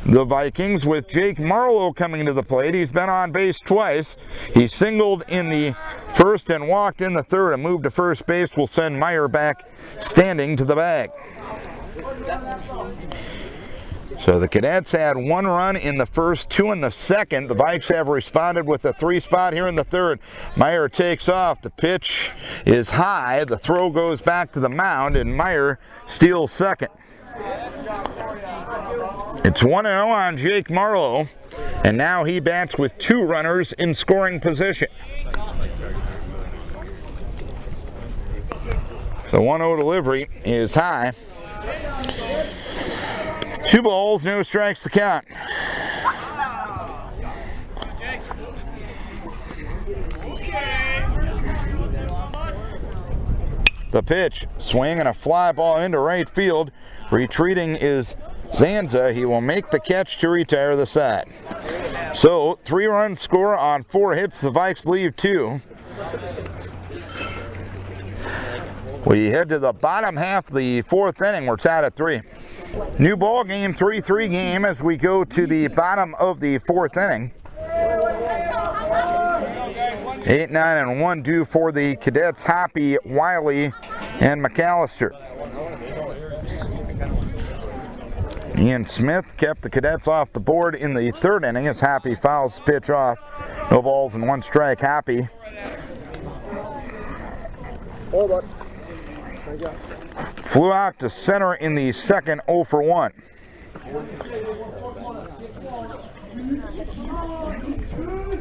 the Vikings with Jake Marlowe coming to the plate. He's been on base twice. He singled in the first and walked in the third. A move to first base will send Meyer back standing to the bag. So the Cadets had 1 run in the first, 2 in the second. The Vikes have responded with a 3 spot here in the third. Meyer takes off. The pitch is high. The throw goes back to the mound, and Meyer steals second. It's 1-0 on Jake Marlowe, and now he bats with 2 runners in scoring position. The 1-0 delivery is high. 2 balls, no strikes the count. The pitch, swing and a fly ball into right field. Retreating is Zanza. He will make the catch to retire the side. So 3-run score on 4 hits. The Vikes leave 2. We head to the bottom half of the 4th inning. We're tied at 3. New ball game, 3-3 game as we go to the bottom of the 4th inning. 8, 9, and 1 due for the Cadets, Hoppy, Wiley, and McAllister. Ian Smith kept the Cadets off the board in the 3rd inning as Hoppy fouls the pitch off. No balls and 1 strike, Hoppy. Flew out to center in the second, 0 for 1.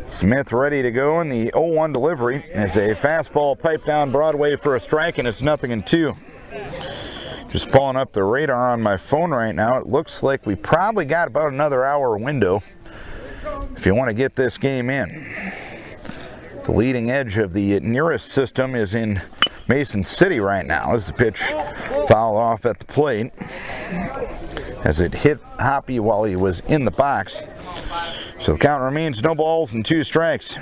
Smith ready to go in the 0-1 delivery. It's a fastball pipe down Broadway for a strike, and it's 0-2. Just pulling up the radar on my phone right now. It looks like we probably got about another hour window if you want to get this game in. The leading edge of the nearest system is in Mason City right now as the pitch fouled off at the plate as it hit Hoppy while he was in the box. So the count remains no balls and 2 strikes.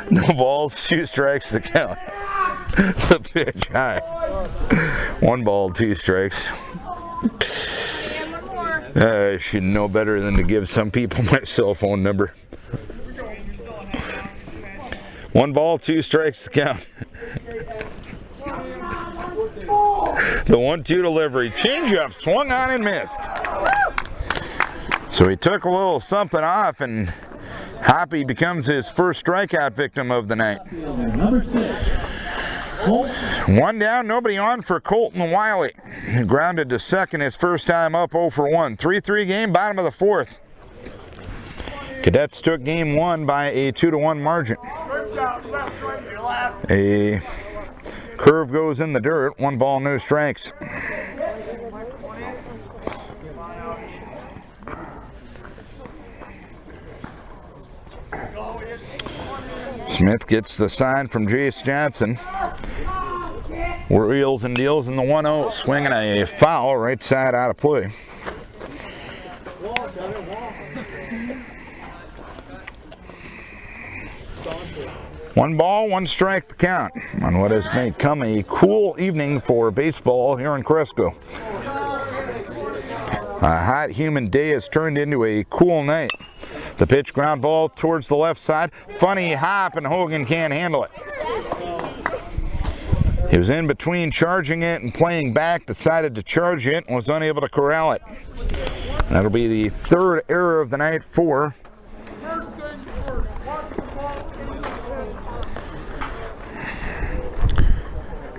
No balls, 2 strikes the count. The pitch high. 1 ball, 2 strikes. I should know better than to give some people my cell phone number. 1 ball, 2 strikes to count. The 1-2 delivery. Changeup swung on and missed. So he took a little something off, and Hoppy becomes his first strikeout victim of the night. Number 6. 1 down, nobody on for Colton Wiley. He grounded to second his first time up 0 for 1. 3-3 game, bottom of the 4th. Cadets took game 1 by a 2-1 margin. A curve goes in the dirt. 1 ball, no strikes. Smith gets the sign from Jace Johnson. Wheels and deals in the 1-0, swinging a foul right side out of play. One ball, 1 strike to count on what has become a cool evening for baseball here in Cresco. A hot, humid day has turned into a cool night. The pitch, ground ball towards the left side. Funny hop, and Hogan can't handle it. He was in between charging it and playing back, decided to charge it, and was unable to corral it. That'll be the 3rd error of the night for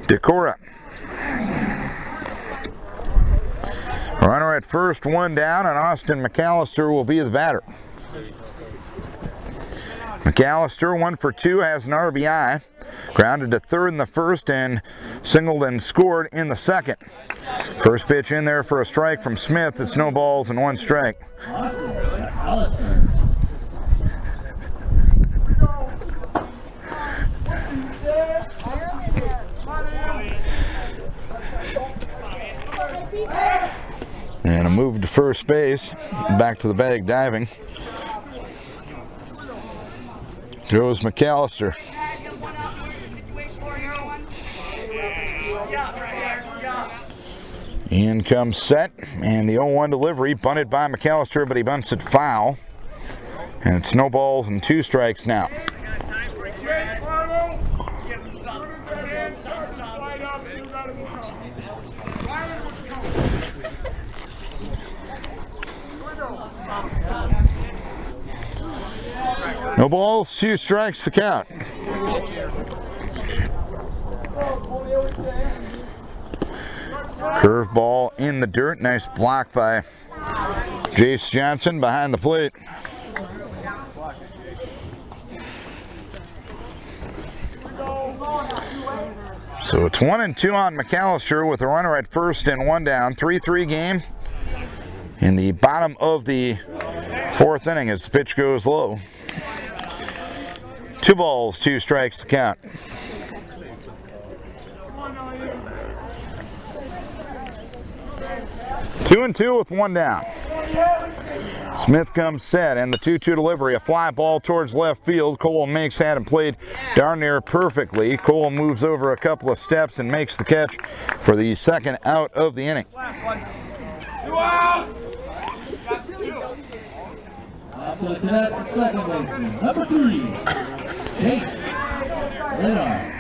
Decora. Runner at first, 1 down, and Austin McAllister will be the batter. McAllister, 1 for 2, has an RBI. Grounded to 3rd in the 1st and singled and scored in the 2nd. First pitch in there for a strike from Smith. It's no balls and 1 strike. And a move to first base. Back to the bag diving. Goes McAllister. In comes Set, and the 0-1 delivery, bunted by McAllister, but he bunts it foul. And it's no balls and 2 strikes now. No balls, 2 strikes to count. Curveball in the dirt. Nice block by Jace Johnson behind the plate. So it's 1-2 on McAllister with a runner at first and 1 down. 3-3 game in the bottom of the 4th inning as the pitch goes low. 2 balls, 2 strikes to count. Two and 2 with 1 down. Smith comes set, and the 2-2 delivery, a fly ball towards left field. Cole makes had him played darn near perfectly. Cole moves over a couple of steps and makes the catch for the 2nd out of the inning. After the Cadets, 2nd baseman, number 3, Chase Renard.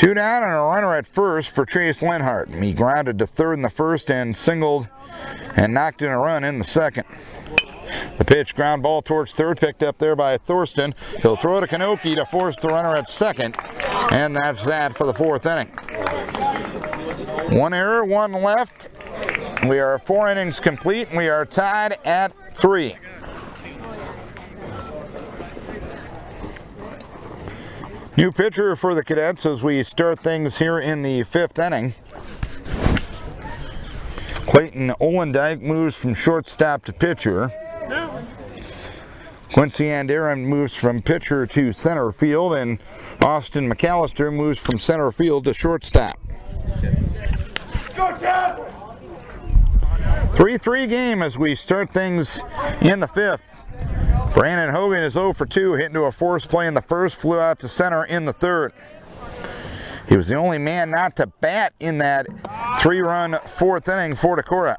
Two down and a runner at first for Chase Lenhart. He grounded to third in the first and singled and knocked in a run in the second. The pitch, ground ball towards third, picked up there by Thorsten. He'll throw to Kanoki to force the runner at second, and that's that for the fourth inning. One error, one left. We are 4 innings complete, and we are tied at 3. New pitcher for the Cadets as we start things here in the 5th inning. Clayton Olendijk moves from shortstop to pitcher. Quincy Anderin moves from pitcher to center field, and Austin McAllister moves from center field to shortstop. 3-3 game as we start things in the 5th. Brandon Hogan is 0 for 2, hit into a force play in the first, flew out to center in the third. He was the only man not to bat in that 3-run 4th inning for Decorah.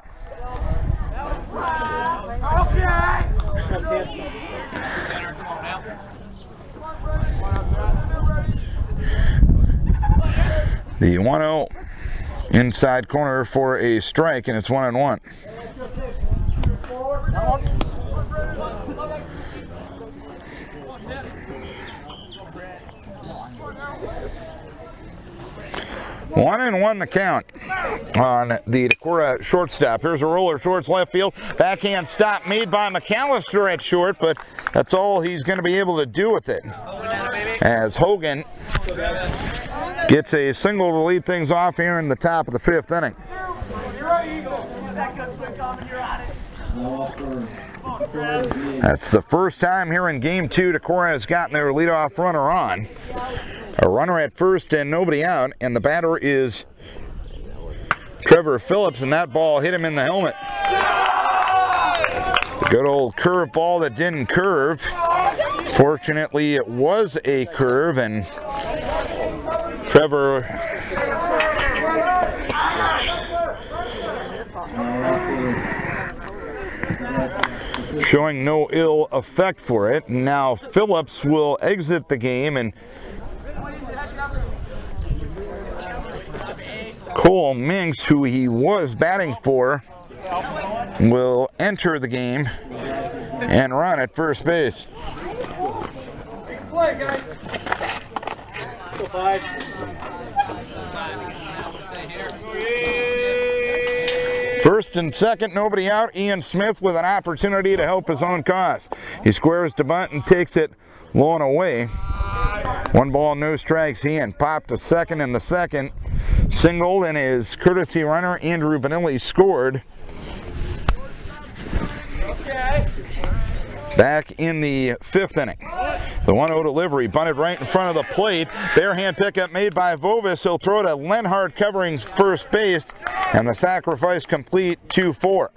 The 1-0 inside corner for a strike, and it's 1-1. One and one the count on the Decorah shortstop. Here's a roller towards left field. Backhand stop made by McAllister at short, but that's all he's going to be able to do with it, as Hogan gets a single to lead things off here in the top of the 5th inning. That's the first time here in Game 2 Decorah has gotten their leadoff runner on. A runner at first and nobody out, and the batter is Trevor Phillips, and that ball hit him in the helmet. The good old curve ball that didn't curve. Fortunately, it was a curve, and Trevor showing no ill effect for it. Now Phillips will exit the game, and Cole Minks, who he was batting for, will enter the game and run at first base. First and second, nobody out. Ian Smith with an opportunity to help his own cause. He squares to bunt and takes it low and away. 1 ball, no strikes. Ian popped to second in the second. Singled, and his courtesy runner, Andrew Benelli, scored. Back in the 5th inning. The 1-0 delivery, bunted right in front of the plate. Bare hand pickup made by Vovis. He'll throw to Lenhart covering first base, and the sacrifice complete, 2-4.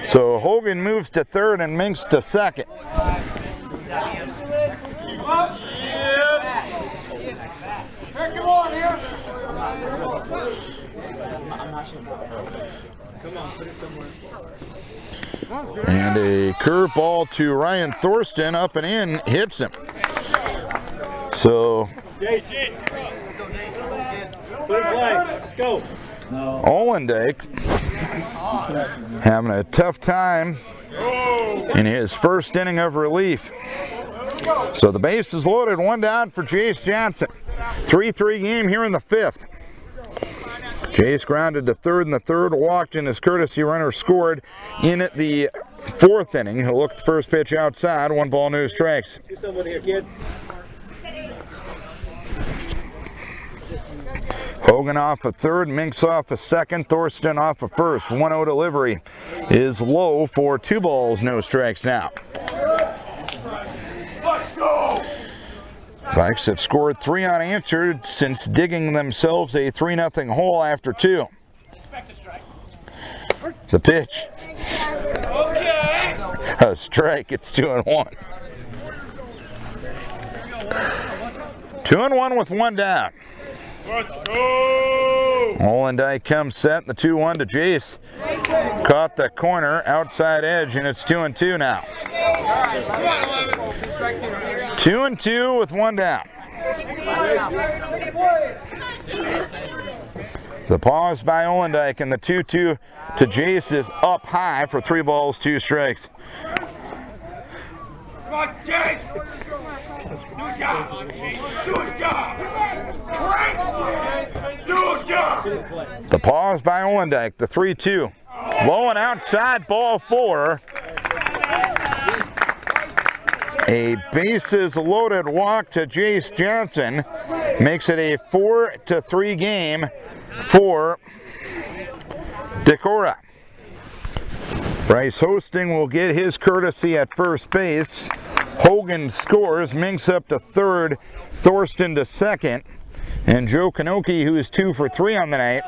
So Hogan moves to third and Minks to second. And a curveball to Ryan Thorsten, up and in, hits him. So Olendijk having a tough time in his first inning of relief. So the base is loaded, 1 down for Jace Johnson. 3-3 game here in the 5th. Jace grounded to third in the third, walked, and his courtesy runner scored in the 4th inning. He'll look the first pitch outside, 1 ball, no strikes. Do something here, kid. Hogan off a third, Minks off a second, Thorsten off a first. 1-0 delivery is low for 2 balls, no strikes now. Vikes have scored 3 unanswered since digging themselves a 3-0 hole after 2. The pitch. A strike, it's 2-1. 2-1 with 1 down. Olendijk comes set, the 2-1 to Jace. Caught the corner, outside edge, and it's 2-2 now. 2-2 with 1 down. The pause by Olendijk, and the 2-2 to Jace is up high for 3 balls, 2 strikes. Come on, Jace! Do a job! Do a job! Do a job! The pause by Olendijk, the 3-2. Low and outside, ball 4. A bases loaded walk to Jace Johnson makes it a 4-3 game for Decorah. Bryce Hosting will get his courtesy at first base. Hogan scores, Minks up to third, Thorsten to second, and Joe Kanoki, who is 2 for 3 on the night,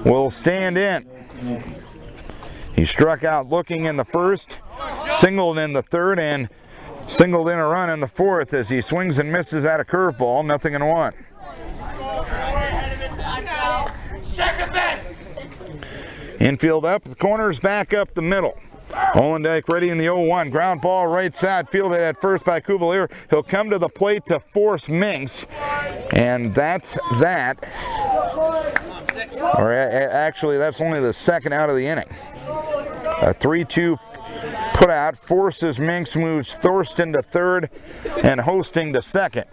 will stand in. He struck out looking in the first, singled in the third, and singled in a run in the fourth as he swings and misses at a curveball, 0-1. Infield up, the corners back up the middle. Olendijk ready in the 0-1. Ground ball right side, fielded at first by Cuvalier. He'll come to the plate to force Minks, and that's that. Or actually, that's only the second out of the inning. A 3-2 put out forces Minks, moves Thorsten to third and Hosting to second.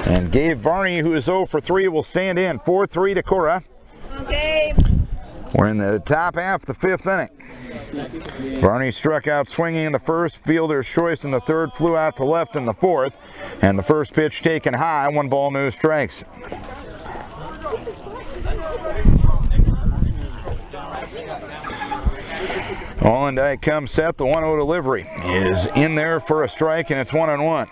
And Gabe Varney, who is 0 for 3, will stand in. 4-3 to Decorah. Okay. We're in the top half of the 5th inning. Varney struck out swinging in the first, fielder's choice in the third, flew out to left in the fourth, and the first pitch taken high, 1 ball, no strikes. Olendijk comes set, the 1-0 delivery is in there for a strike, and it's 1-1.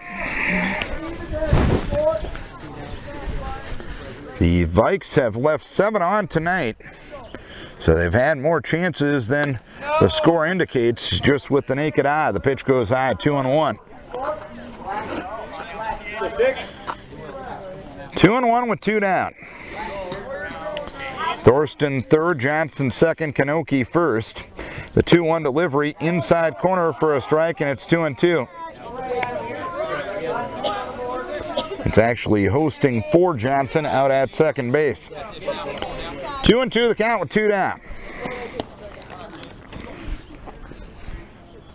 The Vikes have left 7 on tonight, so they've had more chances than the score indicates just with the naked eye. The pitch goes high, 2-1. 2-1 with 2 down. Thorsten third, Johnson second, Kanoki first. The 2-1 delivery inside corner for a strike, and it's 2-2. It's actually Hosting for Johnson out at second base. 2-2 the count with 2 down.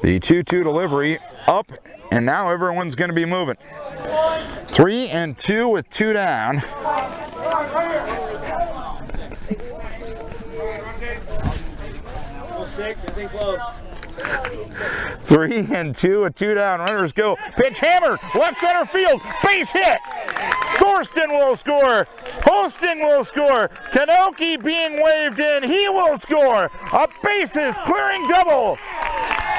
The 2-2 delivery up, and now everyone's going to be moving. 3-2 with 2 down. 3-2 with 2 down. Runners go. Pitch hammered. Left center field. Base hit. Thorsten will score. Hosting will score. Kanoki being waved in. He will score. A bases clearing double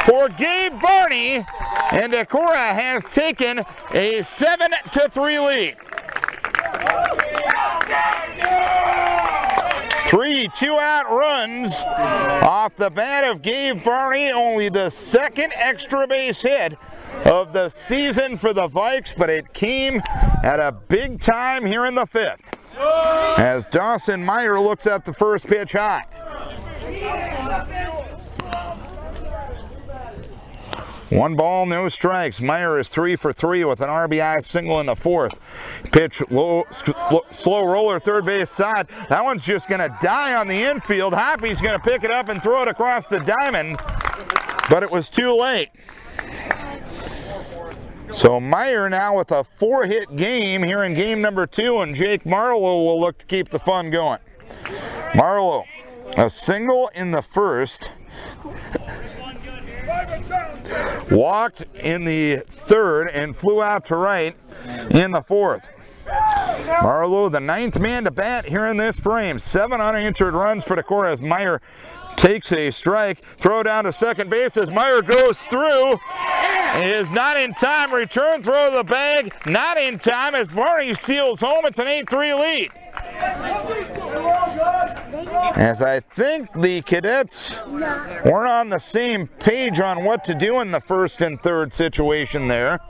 for Gabe Varney. And Decorah has taken a 7-3 lead. 3 2-out runs off the bat of Gabe Varney, only the 2nd extra base hit of the season for the Vikes, but it came at a big time here in the 5th as Dawson Meyer looks at the first pitch high. 1 ball, no strikes. Meyer is 3 for 3 with an RBI single in the 4th. Pitch low, slow roller, third base side. That one's just going to die on the infield. Hoppy's going to pick it up and throw it across the diamond, but it was too late. So Meyer now with a 4-hit game here in game number 2, and Jake Marlowe will look to keep the fun going. Marlowe, a single in the first. Walked in the third and flew out to right in the 4th. Marlowe, the 9th man to bat here in this frame. 7 unanswered runs for Decorah as Meyer takes a strike. Throw down to second base as Meyer goes through. Is not in time. Return throw to the bag. Not in time as Varney steals home. It's an 8-3 lead. As I think the cadets weren't on the same page on what to do in the 1st and 3rd situation there.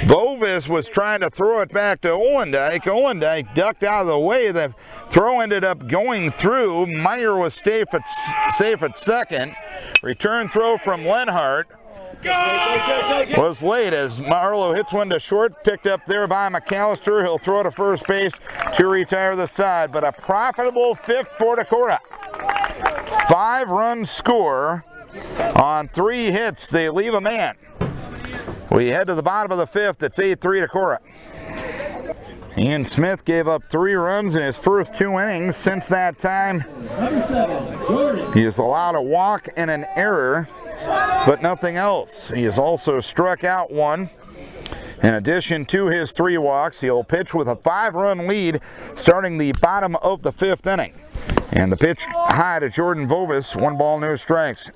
Bovis was trying to throw it back to Olendijk. Olendijk ducked out of the way. The throw ended up going through. Meyer was safe at second. Return throw from Lenhart. was late as Marlowe hits one to short, picked up there by McAllister. He'll throw to first base to retire the side, but a profitable fifth for Decorah. 5-run score on 3 hits. They leave a man. We head to the bottom of the fifth. It's 8-3 Decorah. Ian Smith gave up 3 runs in his first 2 innings. Since that time, he has allowed a walk and an error, but nothing else. He has also struck out 1. In addition to his 3 walks, he'll pitch with a 5-run lead starting the bottom of the 5th inning. And the pitch high to Jordan Vovis, 1 ball, no strikes.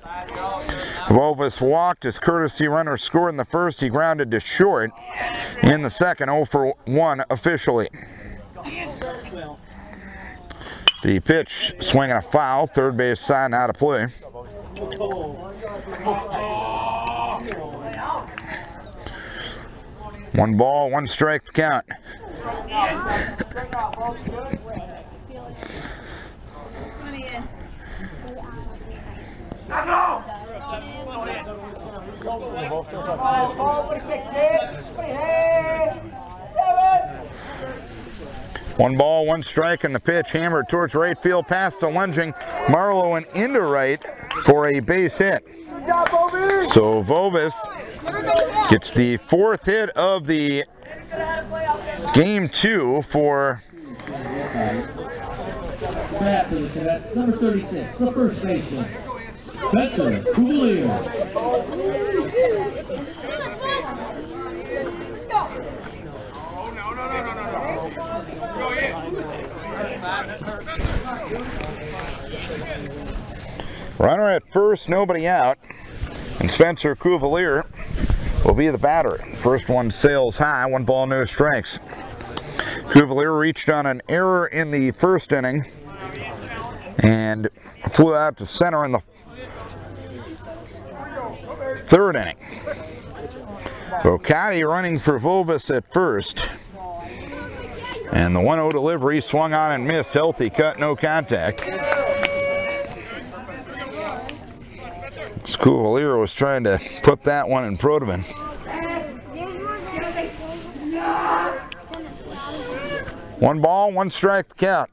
Vovis walked as courtesy runner scored in the first. He grounded to short in the second, 0 for 1 officially. The pitch swinging a foul, third base side out of play. One ball, 1 strike count. One ball, 1 strike, and the pitch hammered towards right field past the lunging Marlowe and into right for a base hit. So Vovis gets the 4th hit of the game 2 for Bat for the Cadets, number 36, the first baseman, Spencer Coulier. Runner at first, nobody out, and Spencer Coulier will be the batter. First one sails high, 1 ball, no strikes. Coulier reached on an error in the first inning and flew out to center in the 3rd inning. Ocati running for Vovis at first. And the 1-0 delivery swung on and missed. Healthy cut, no contact. Coulier was trying to put that one in Prodovan. One ball, 1 strike to count.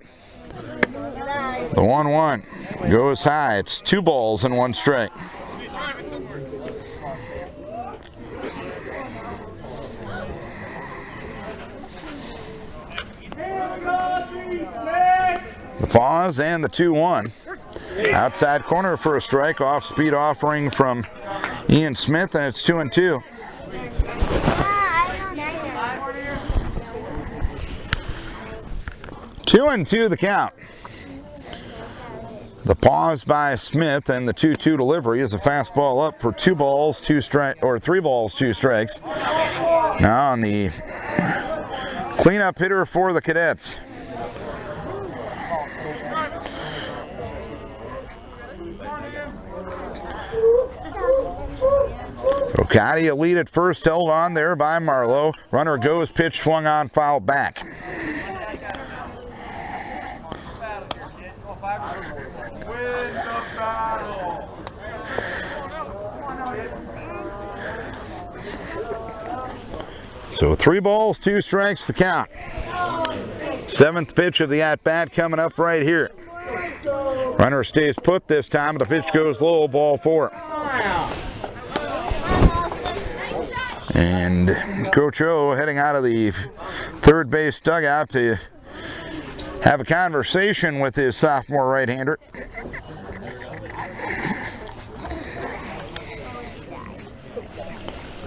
The 1-1 goes high. It's 2 balls and 1 strike. The pause and the 2-1. Outside corner for a strike. Off speed offering from Ian Smith, and it's 2-2. 2-2 the count. The pause by Smith and the 2-2 delivery is a fastball up for 2 balls, 2 strikes, or 3 balls, 2 strikes. Now on the cleanup hitter for the Cadets. Ocati a lead at first, held on there by Marlowe. Runner goes, pitch swung on, foul back. So 3 balls, 2 strikes to count. 7th pitch of the at-bat coming up right here. Runner stays put this time, but the pitch goes low, ball 4. And Coach O heading out of the 3rd base dugout to have a conversation with his sophomore right-hander.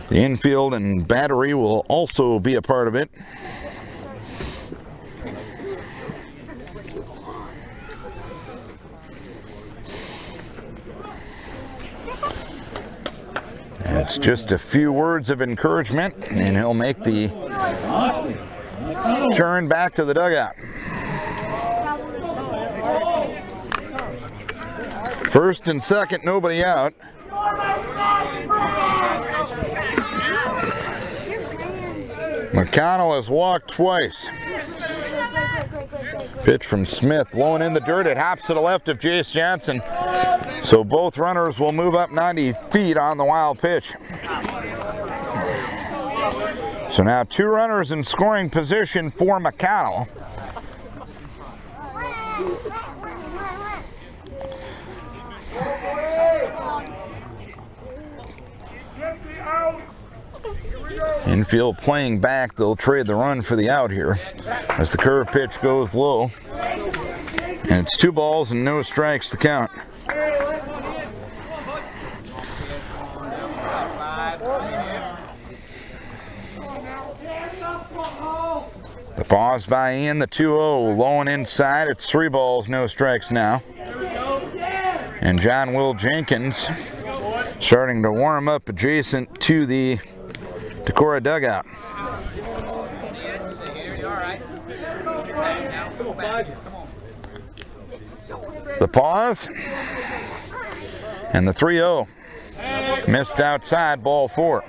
The infield and battery will also be a part of it. It's just a few words of encouragement, and he'll make the turn back to the dugout. First and second, nobody out. McConnell has walked twice. Pitch from Smith, low and in the dirt. It hops to the left of Jace Johnson. So both runners will move up 90 feet on the wild pitch. So now 2 runners in scoring position for McConnell. Infield playing back, they'll trade the run for the out here as the curve pitch goes low. And it's 2 balls and no strikes to count. The pause by Ian, the 2-0, low and inside. It's 3 balls, no strikes now. And John Will Jenkins starting to warm up adjacent to the Decorah dugout. The pause and the 3-0 missed outside, ball 4.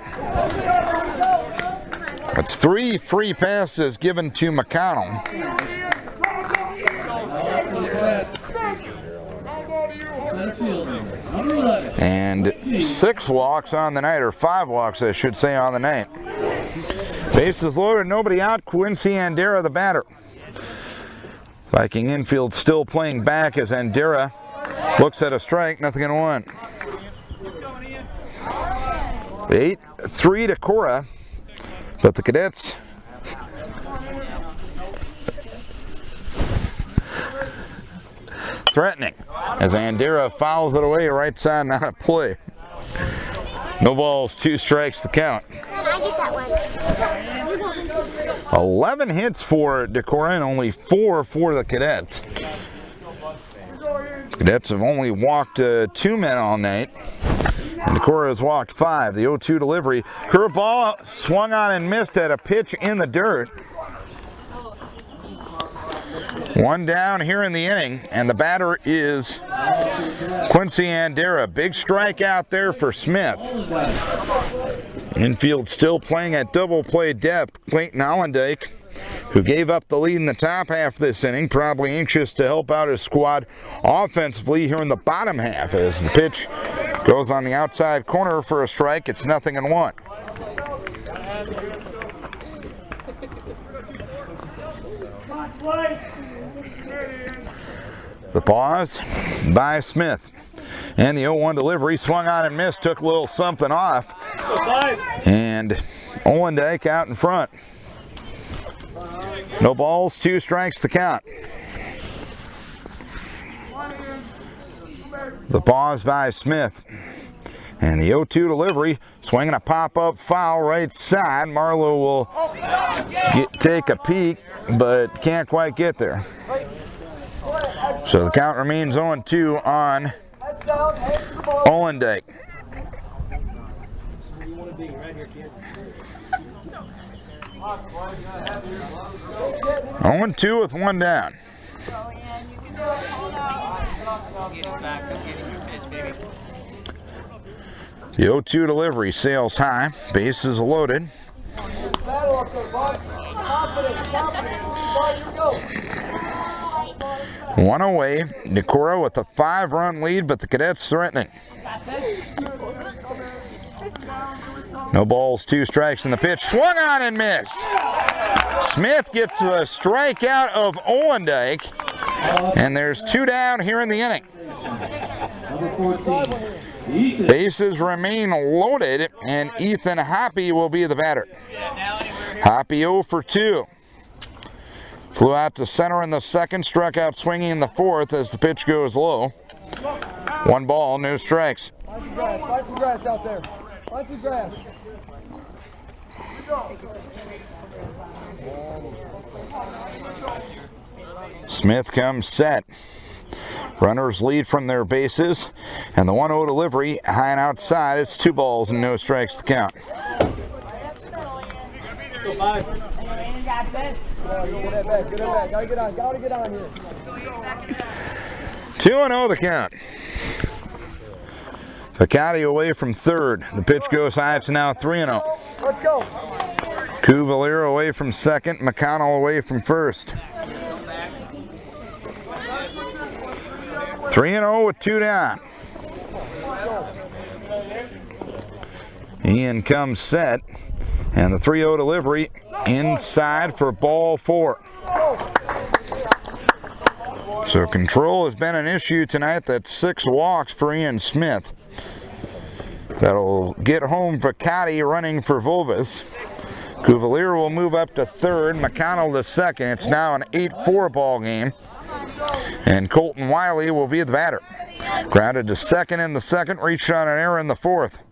It's 3 free passes given to McConnell. And 6 walks on the night, or 5 walks I should say on the night. Bases loaded, nobody out. Quincy Andera the batter. Viking infield still playing back as Andera looks at a strike, nothing in 1. 8-3 Decorah, but the Cadets threatening as Andera fouls it away right side, not a play. No balls, 2 strikes to count. 11 hits for Decorah and only 4 for the Cadets. Cadets have only walked 2 men all night, and Decorah has walked 5. The 0-2 delivery. Curveball swung on and missed at a pitch in the dirt. 1 down here in the inning, and the batter is Quincy Andera. Big strike out there for Smith. Infield still playing at double play depth. Clayton Allendike, who gave up the lead in the top half of this inning, probably anxious to help out his squad offensively here in the bottom half as the pitch goes on the outside corner for a strike. It's 0-1. The pause by Smith. And the 0-1 delivery, swung on and missed, took a little something off. And Allendike out in front. No balls, 2 strikes to count. The pause by Smith. And the 0-2 delivery, swinging a pop-up foul right side. Marlowe will take a peek, but can't quite get there. So the count remains 0-2 on Allendike. 0-2 with 1 down. The 0-2 delivery sails high, bases loaded. One away, Decorah with a 5-run lead, but the Cadets threatening. No balls, 2 strikes in the pitch. Swung on and missed. Smith gets the strikeout of Allendike, and there's 2 down here in the inning. Bases remain loaded, and Ethan Hoppy will be the batter. Hoppy 0 for 2. Flew out to center in the second, struck out swinging in the fourth as the pitch goes low. 1 ball, no strikes. Find some grass out there. Find some grass. Smith comes set. Runners lead from their bases, and the 1-0 delivery high and outside. It's 2 balls and no strikes to count. 2-0 the count. Ficati away from third. The pitch goes high. It's now 3-0. Let's go. Cuvalier away from second. McConnell away from first. 3-0 with 2 down. Ian comes set, and the 3-0 delivery inside for ball 4. So control has been an issue tonight. That's 6 walks for Ian Smith. That'll get home Vicati running for Volvis. Cuvalier will move up to third, McConnell to second. It's now an 8-4 ball game. And Colton Wiley will be the batter. Grounded to second in the second, reached on an error in the fourth.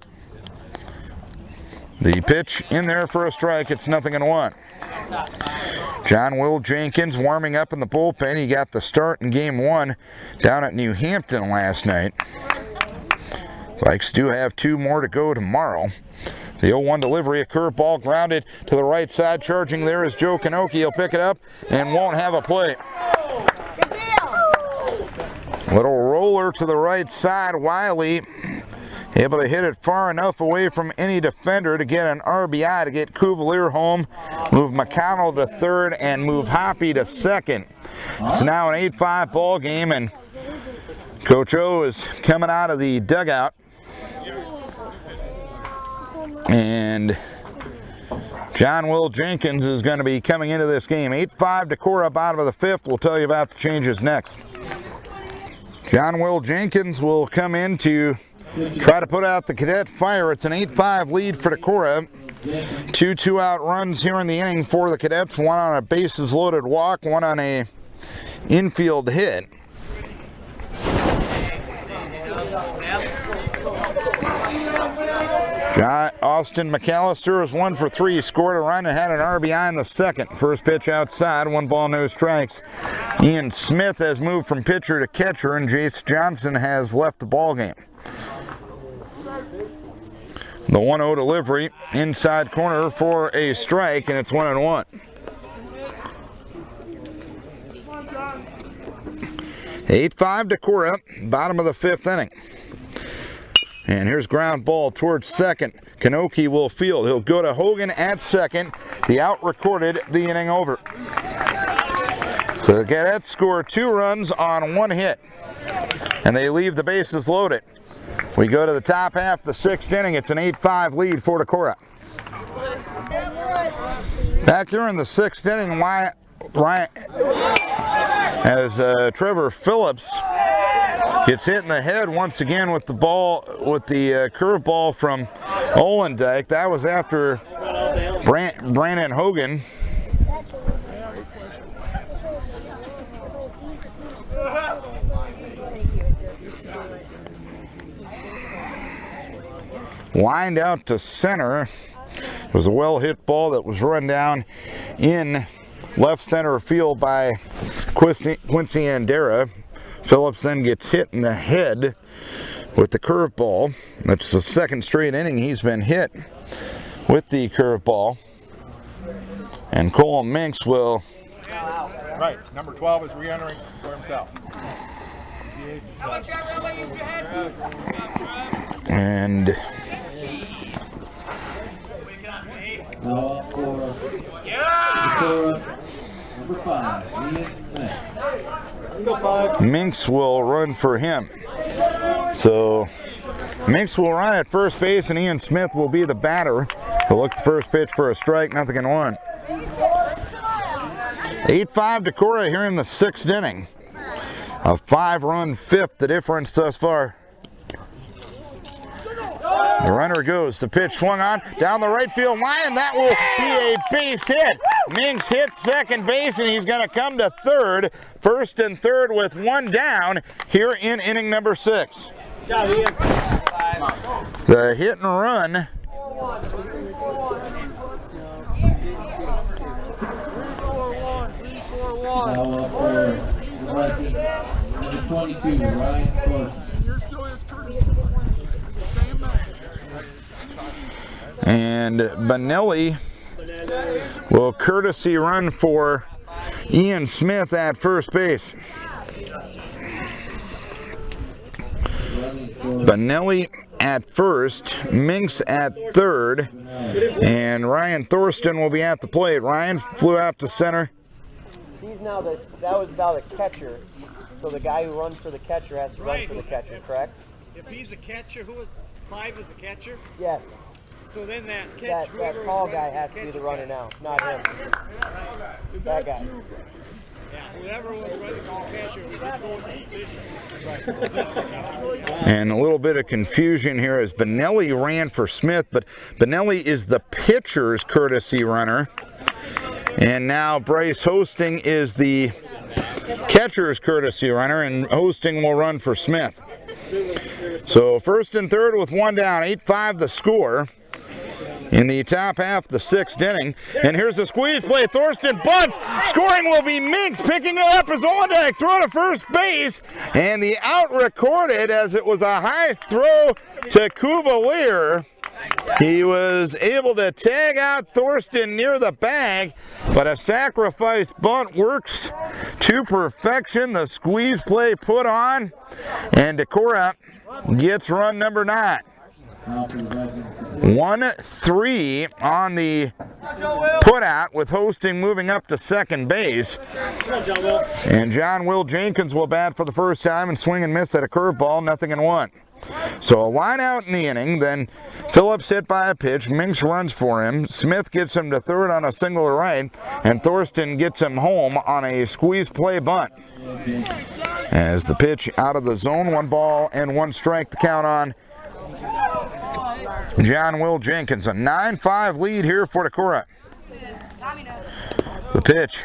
The pitch in there for a strike. It's 0-1. John Will Jenkins warming up in the bullpen. He got the start in game 1 down at New Hampton last night. Vikes do have 2 more to go tomorrow. The 0-1 delivery, a curveball grounded to the right side. Charging there is Joe Kanoki. He'll pick it up and won't have a play. Little roller to the right side. Wiley able to hit it far enough away from any defender to get an RBI to get Cuvalier home, move McConnell to third, and move Hoppy to second. It's now an 8-5 ball game, and Coach O is coming out of the dugout. And John Will Jenkins is going to be coming into this game. 8-5 Decorah, bottom of the 5th. We'll tell you about the changes next. John Will Jenkins will come in to try to put out the Cadet fire. It's an 8-5 lead for Decorah. 2 2-out runs here in the inning for the Cadets. 1 on a bases loaded walk, 1 on a infield hit. Austin McAllister was 1 for 3. He scored a run and had an RBI in the second. First pitch outside, 1 ball, no strikes. Ian Smith has moved from pitcher to catcher, and Jace Johnson has left the ball game. The 1-0 delivery inside corner for a strike, and it's 1-1. Eight-5 Decorah, bottom of the 5th inning. And here's ground ball towards second. Kanoki will field. He'll go to Hogan at second. The out recorded the inning over. So the Cadets score 2 runs on 1 hit, and they leave the bases loaded. We go to the top half of the 6th inning. It's an 8-5 lead for Decorah. Back here in the 6th inning, Ryan, as Trevor Phillips gets hit in the head once again with the curveball from Olendyke. That was after Brandon Hogan lined out to center. It was a well-hit ball that was run down in left center field by Quincy Andera. Phillips then gets hit in the head with the curveball. That's the 2nd straight inning he's been hit with the curveball. And Cole Minks will... Right, number 12 is re-entering for himself. And... Now up for Decorah, number 5, Ian Smith. Minks will run for him. So Minks will run at first base, and Ian Smith will be the batter. He'll look the first pitch for a strike, 0-1. 8-5 Decorah here in the 6th inning. A 5-run 5th, the difference thus far. The runner goes. The pitch swung on down the right field line, and that will be a base hit. Minks hits second base, and he's going to come to third. First and third with 1 down here in inning number 6. The hit and run. Now up for the Vikings, number 22, Ryan Thorson. And Benelli will courtesy run for Ian Smith at first base. Benelli at first, Minks at third, and Ryan Thorsten will be at the plate. Ryan flew out to center. He's now that was now the catcher, so the guy who runs for the catcher has to run for the catcher, correct? If he's a catcher, who is 5 is the catcher? Yes. So then that catch, That tall guy has to be the runner now, not him. That guy. Yeah, whoever was running the catcher was just going to position. And a little bit of confusion here as Benelli ran for Smith, but Benelli is the pitcher's courtesy runner. And now Bryce Hosting is the catcher's courtesy runner, and Hosting will run for Smith. So first and third with one down, 8-5 the score in the top half of the 6th inning. And here's the squeeze play. Thorsten bunts. Scoring will be Minks. Picking it up as Olendijk throw to first base. And the out recorded as it was a high throw to Cuvalier. He was able to tag out Thorsten near the bag, but a sacrifice bunt works to perfection. The squeeze play put on, and Decorah gets run number 9. 1-3 on the put out with Hosting moving up to second base. And John Will Jenkins will bat for the first time and swing and miss at a curveball, 0-1. So a line out in the inning, then Phillips hit by a pitch, Minks runs for him, Smith gets him to third on a single to right, and Thorsten gets him home on a squeeze play bunt. As the pitch out of the zone, 1 ball and 1 strike to count on John Will Jenkins. A 9-5 lead here for Decorah. The pitch.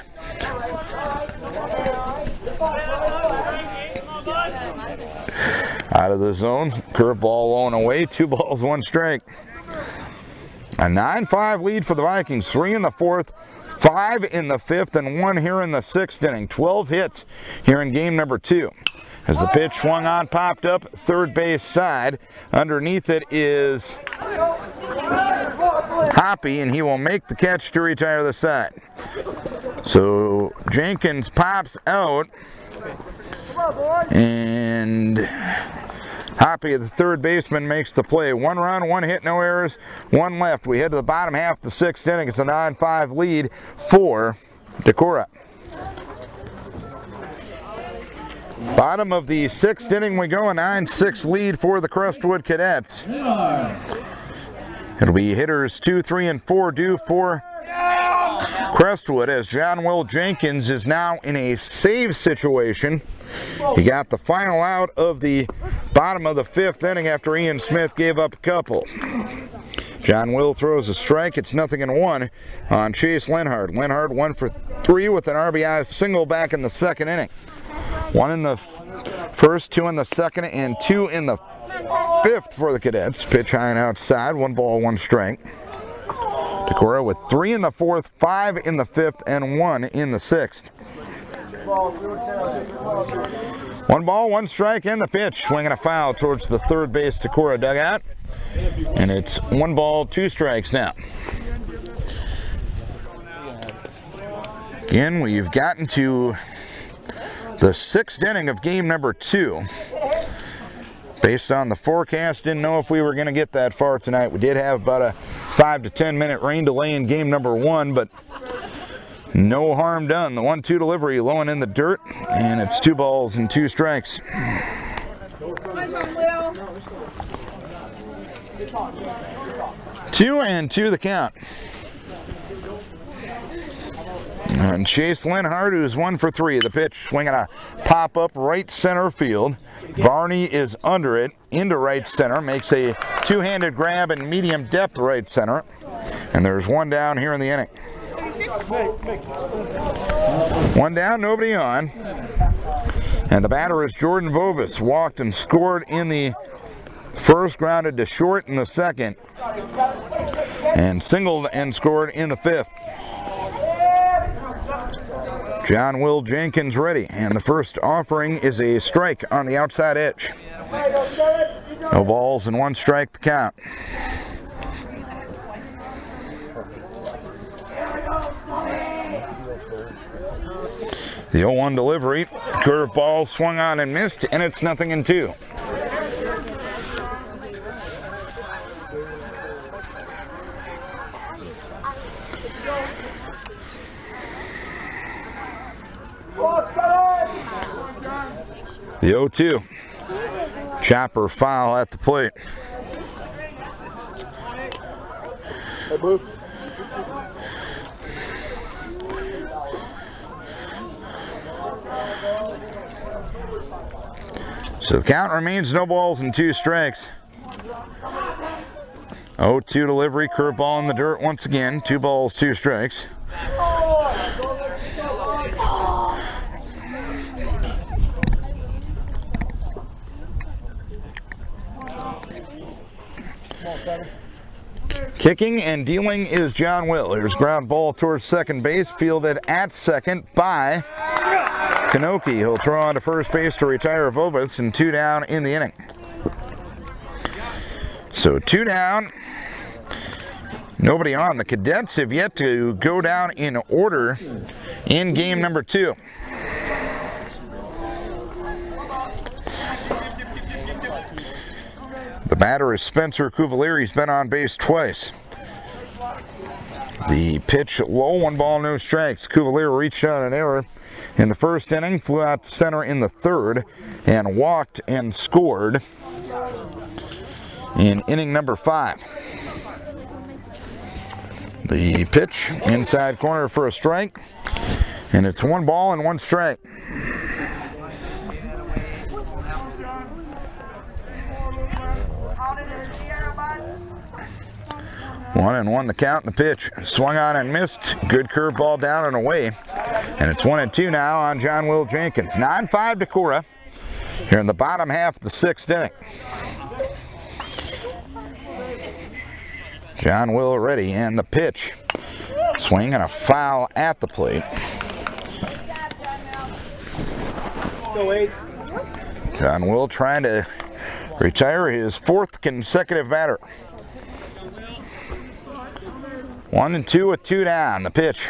Out of the zone, curveball low and away, 2 balls, 1 strike. A 9-5 lead for the Vikings, 3 in the 4th, 5 in the 5th, and 1 here in the 6th inning. 12 hits here in game number 2. As the pitch swung on, popped up, third base side. Underneath it is Hoppy, and he will make the catch to retire the side. So Jenkins pops out, and Hoppy, the third baseman, makes the play. 1 run, 1 hit, no errors, 1 left. We head to the bottom half of the 6th inning. It's a 9-5 lead for Decorah. Bottom of the 6th inning we go, a 9-6 lead for the Crestwood Cadets. It'll be hitters 2, 3, and 4 due for Crestwood, as John Will Jenkins is now in a save situation. He got the final out of the bottom of the 5th inning after Ian Smith gave up a couple. John Will throws a strike. It's 0-1 on Chase Lenhard. Lenhard 1 for 3 with an RBI single back in the 2nd inning. 1 in the 1st, 2 in the 2nd, and 2 in the 5th for the Cadets. Pitch high and outside, 1 ball, 1 strike. Decorah with 3 in the 4th, 5 in the 5th, and 1 in the 6th. 1 ball, 1 strike, and the pitch. Swinging a foul towards the third base Decorah dugout. And it's 1 ball, 2 strikes now. Again, we've gotten to the 6th inning of game number 2. Based on the forecast, didn't know if we were going to get that far tonight. We did have about a 5 to 10 minute rain delay in game number 1, but no harm done. The 1-2 delivery low and in the dirt, and it's 2 balls and 2 strikes. 2-2 the count. And Chase Lenhard, who's 1 for 3. The pitch swinging a pop-up right center field. Varney is under it, into right center, makes a 2-handed grab in medium depth right center. And there's 1 down here in the inning. 1 down, nobody on. And the batter is Jordan Vovis. Walked and scored in the 1st, grounded to short in the 2nd, and singled and scored in the 5th. John Will Jenkins ready, and the first offering is a strike on the outside edge. No balls and 1 strike to count. The 0-1 delivery, curveball swung on and missed, and it's 0-2. The 0-2. chopper foul at the plate. Hey, Boo. So the count remains no balls and 2 strikes. 0-2 delivery, curveball in the dirt once again. 2 balls, 2 strikes. Kicking and dealing is John Will. Here's ground ball towards second base, fielded at second by Kanoki. He'll throw on to first base to retire Vovas, and 2 down in the inning. So 2 down, nobody on. The Cadets have yet to go down in order in game number 2. The batter is Spencer Cuvalier. He's been on base twice. The pitch low, 1 ball, no strikes. Cuvalier reached out an error in the first inning, flew out to center in the third, and walked and scored in inning number 5. The pitch inside corner for a strike, and it's 1 ball and 1 strike. 1-1 the count. The pitch swung on and missed. Good curveball down and away. And it's 1-2 now on John Will Jenkins. 9-5 Decorah here in the bottom half of the 6th inning. John Will ready, and the pitch. Swing and a foul at the plate. John Will trying to retire his 4th consecutive batter. 1-2 with 2 down. The pitch.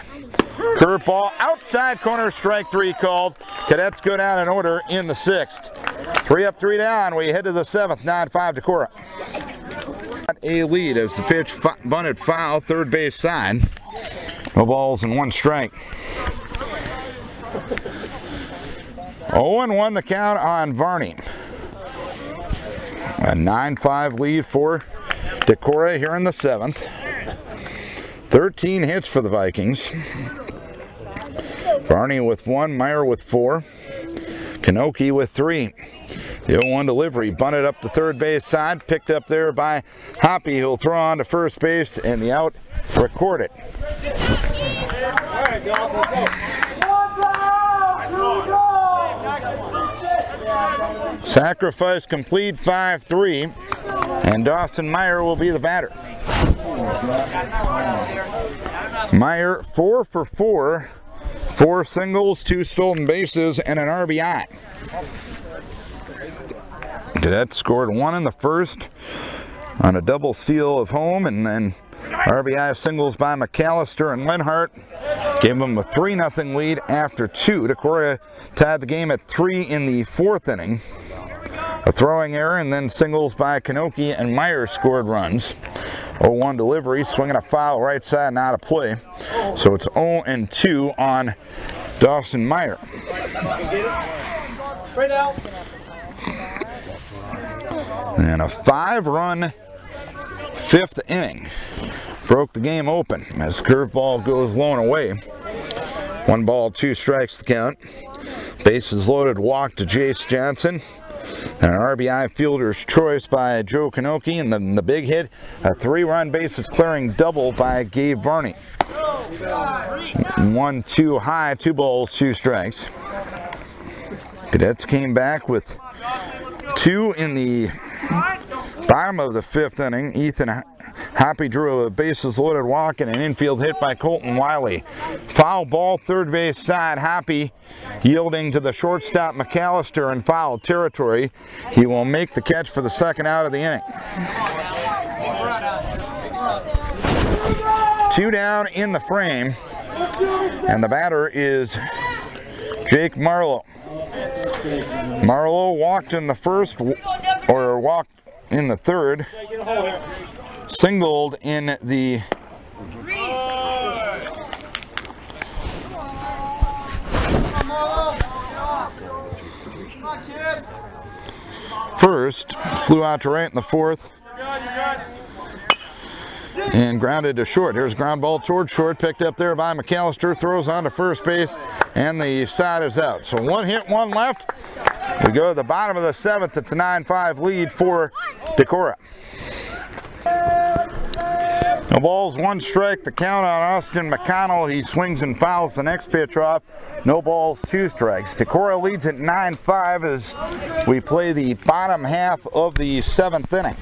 Curveball outside corner, strike 3 called. Cadets go down in order in the 6th. 3 up, 3 down. We head to the 7th. 9-5 Decorah. A lead as the pitch bunted foul, third base side. No balls and 1 strike. 0-1 the count on Varney. A 9-5 lead for Decorah here in the 7th. 13 hits for the Vikings. Varney with 1, Meyer with 4, Kanoki with 3. The 0-1 delivery bunted up the third base side, picked up there by Hoppy, who'll throw on to first base, and the out recorded. Sacrifice complete, 5-3, and Dawson Meyer will be the batter. Meyer 4 for 4, 4 singles, 2 stolen bases, and an RBI. Cadets scored 1 in the first on a double steal of home, and then RBI singles by McAllister and Lenhart gave them a 3-0 lead after 2. Decorah tied the game at 3 in the 4th inning. A throwing error and then singles by Kanoki and Meyer scored runs. 0-1 delivery, swinging a foul right side and out of play. So it's 0-2 on Dawson Meyer. And a 5-run 5th inning broke the game open as curveball goes low and away. 1 ball, 2 strikes the count. Bases loaded, walk to Jace Johnson. And an RBI fielder's choice by Joe Kanoki, and then the big hit, a 3-run bases clearing double by Gabe Varney. 1-2 high, 2 balls, 2 strikes. Cadets came back with 2 in the bottom of the 5th inning. Ethan Hoppy drew a bases loaded walk and an infield hit by Colton Wiley. Foul ball, third base side. Hoppy yielding to the shortstop McAllister in foul territory. He will make the catch for the 2nd out of the inning. 2 down in the frame, and the batter is Jake Marlowe. Marlowe walked in the first, or walked in the 3rd, singled in the first, flew out to right in the fourth, and grounded to short. Here's ground ball towards short, picked up there by McAllister, throws on to first base, and the side is out. So one hit, one left. We go to the bottom of the seventh. It's a 9-5 lead for Decorah. No balls, one strike. The count on Austin McConnell. He swings and fouls the next pitch off. No balls, two strikes. Decorah leads at 9-5 as we play the bottom half of the seventh inning.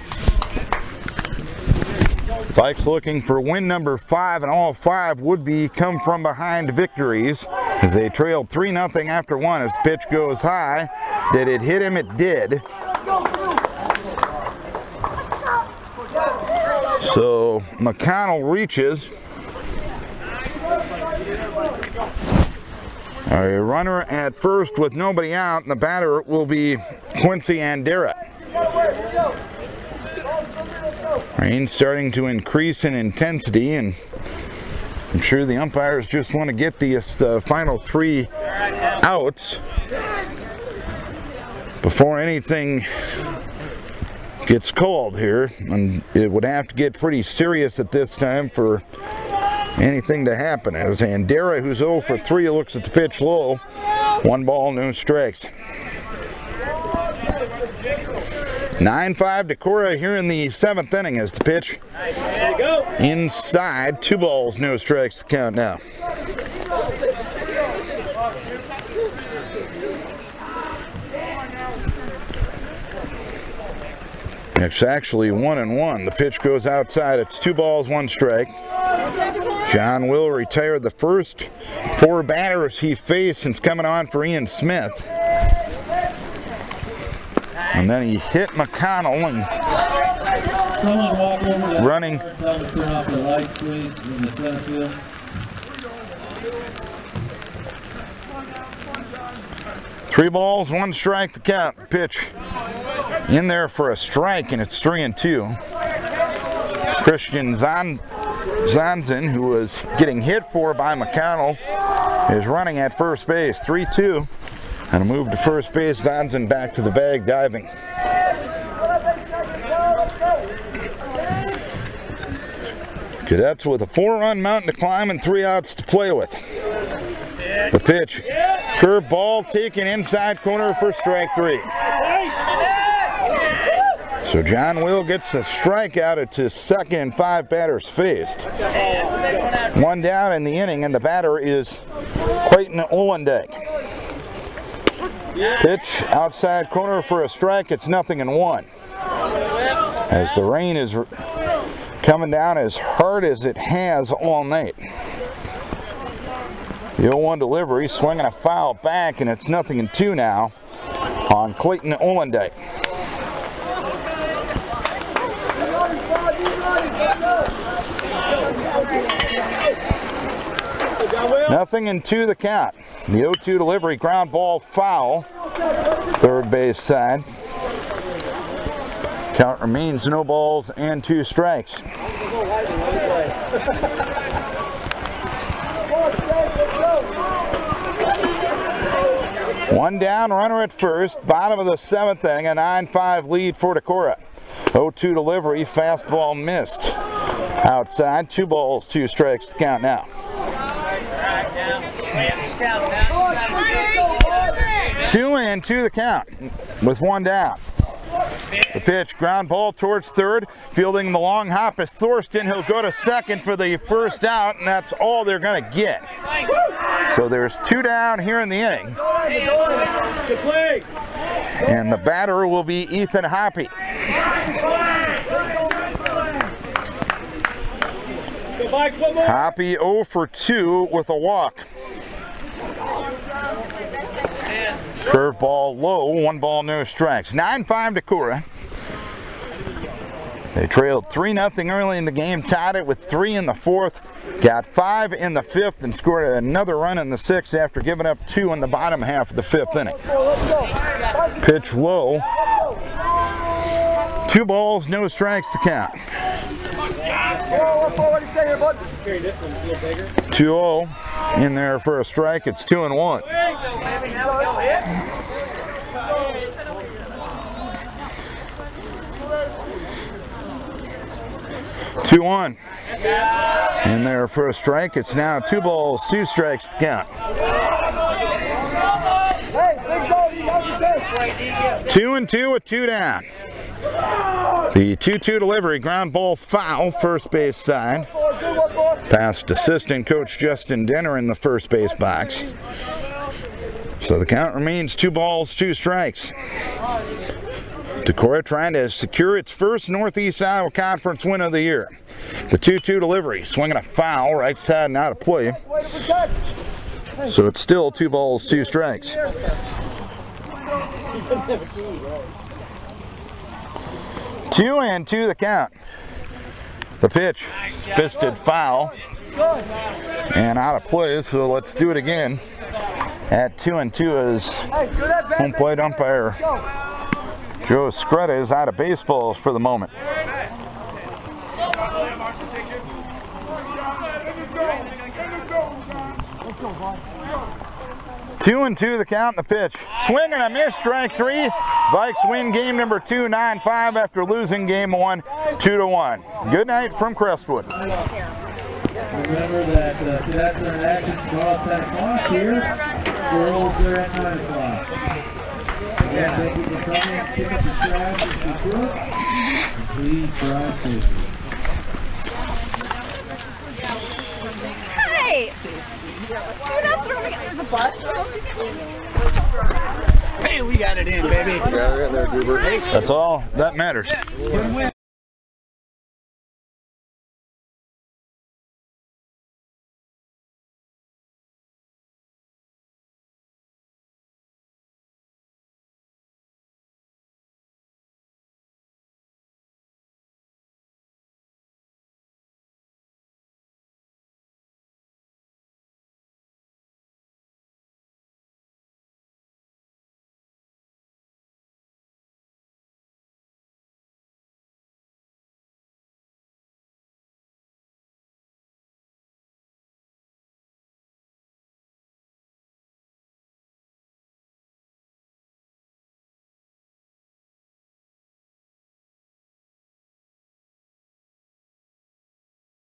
Vikes looking for win number 5, and all 5 would be come from behind victories as they trailed 3-0 after 1. As the pitch goes high, did it hit him? It did. So McConnell reaches. A runner at first with nobody out, and the batter will be Quincy Andera. Rain starting to increase in intensity, and I'm sure the umpires just want to get these final 3 outs before anything gets called here, and it would have to get pretty serious at this time for anything to happen. As Andera, who's 0 for 3, looks at the pitch low. 1 ball, no strikes. 9-5 Decorah here in the 7th inning as the pitch inside. 2 balls, no strikes to count now. It's actually 1-1. The pitch goes outside. It's 2 balls, 1 strike. John Will retired the first 4 batters he faced since coming on for Ian Smith. And then he hit McConnell and Someone walk over to running. Tell them to turn off the lights, please, in the center field. Three balls, 1 strike to count. Pitch in there for a strike, and it's 3-2. Christian Zanzen, who was getting hit for by McConnell, is running at first base. 3-2. And a move to first base. Zanzen back to the bag, diving. Cadets with a 4-run mountain to climb and 3 outs to play with. The pitch, curve ball taken inside corner for strike 3. So John Will gets the strikeout. It's his 2nd and 5 batters faced. 1 down in the inning, and the batter is Clayton Olendijk. Pitch outside corner for a strike. It's 0-1. As the rain is coming down as hard as it has all night. The 0-1 delivery, swinging a foul back, and it's 0-2 now on Clayton Olendijk. Nothing and 2 the count. The 0-2 delivery, ground ball foul, third base side. Count remains no balls and 2 strikes. One down, runner at first, bottom of the 7th inning, a 9-5 lead for Decorah. 0-2 delivery, fastball missed. Outside, 2 balls, 2 strikes to count now. 2-2 the count with 1 down. The pitch, ground ball towards third. Fielding the long hop is Thorsten. He'll go to second for the first out, and that's all they're going to get. So there's 2 down here in the inning. And the batter will be Ethan Hoppy. Hoppy 0 for 2 with a walk. Curveball low, 1 ball, no strikes. 9-5 Decorah. They trailed 3-0 early in the game, tied it with 3 in the 4th, got 5 in the 5th, and scored another run in the 6th after giving up 2 in the bottom half of the 5th inning. Pitch low. 2 balls, no strikes to count. 2-0 in there for a strike. It's 2-1. 2-1. In there for a strike. It's now 2 balls, 2 strikes to count. 2-2 with 2 down. The 2-2 delivery, ground ball foul, first base side. Past assistant coach Justin Denner in the first base box. So the count remains 2 balls, 2 strikes. Decorah trying to secure its first Northeast Iowa Conference win of the year. The 2-2 delivery, swinging a foul, right side and out of play. So it's still 2 balls, 2 strikes. 2-2 the count. The pitch, fisted foul and out of play, so let's do it again. At 2-2 as home plate umpire Joe Scretta is out of baseballs for the moment. 2-2 the count and the pitch. Swing and a miss, strike 3. Vikes win game number 2, 9-5 after losing game 1, 2-1. Good night from Crestwood. Remember that cadets are in action tomorrow at 10 o'clock here. Girls are at 9 o'clock. Again, thank you for coming. Pick up the trash if you could. Please drive safely. Hey! You're not throwing it under the bus. Hey, we got it in, baby. That's all that matters.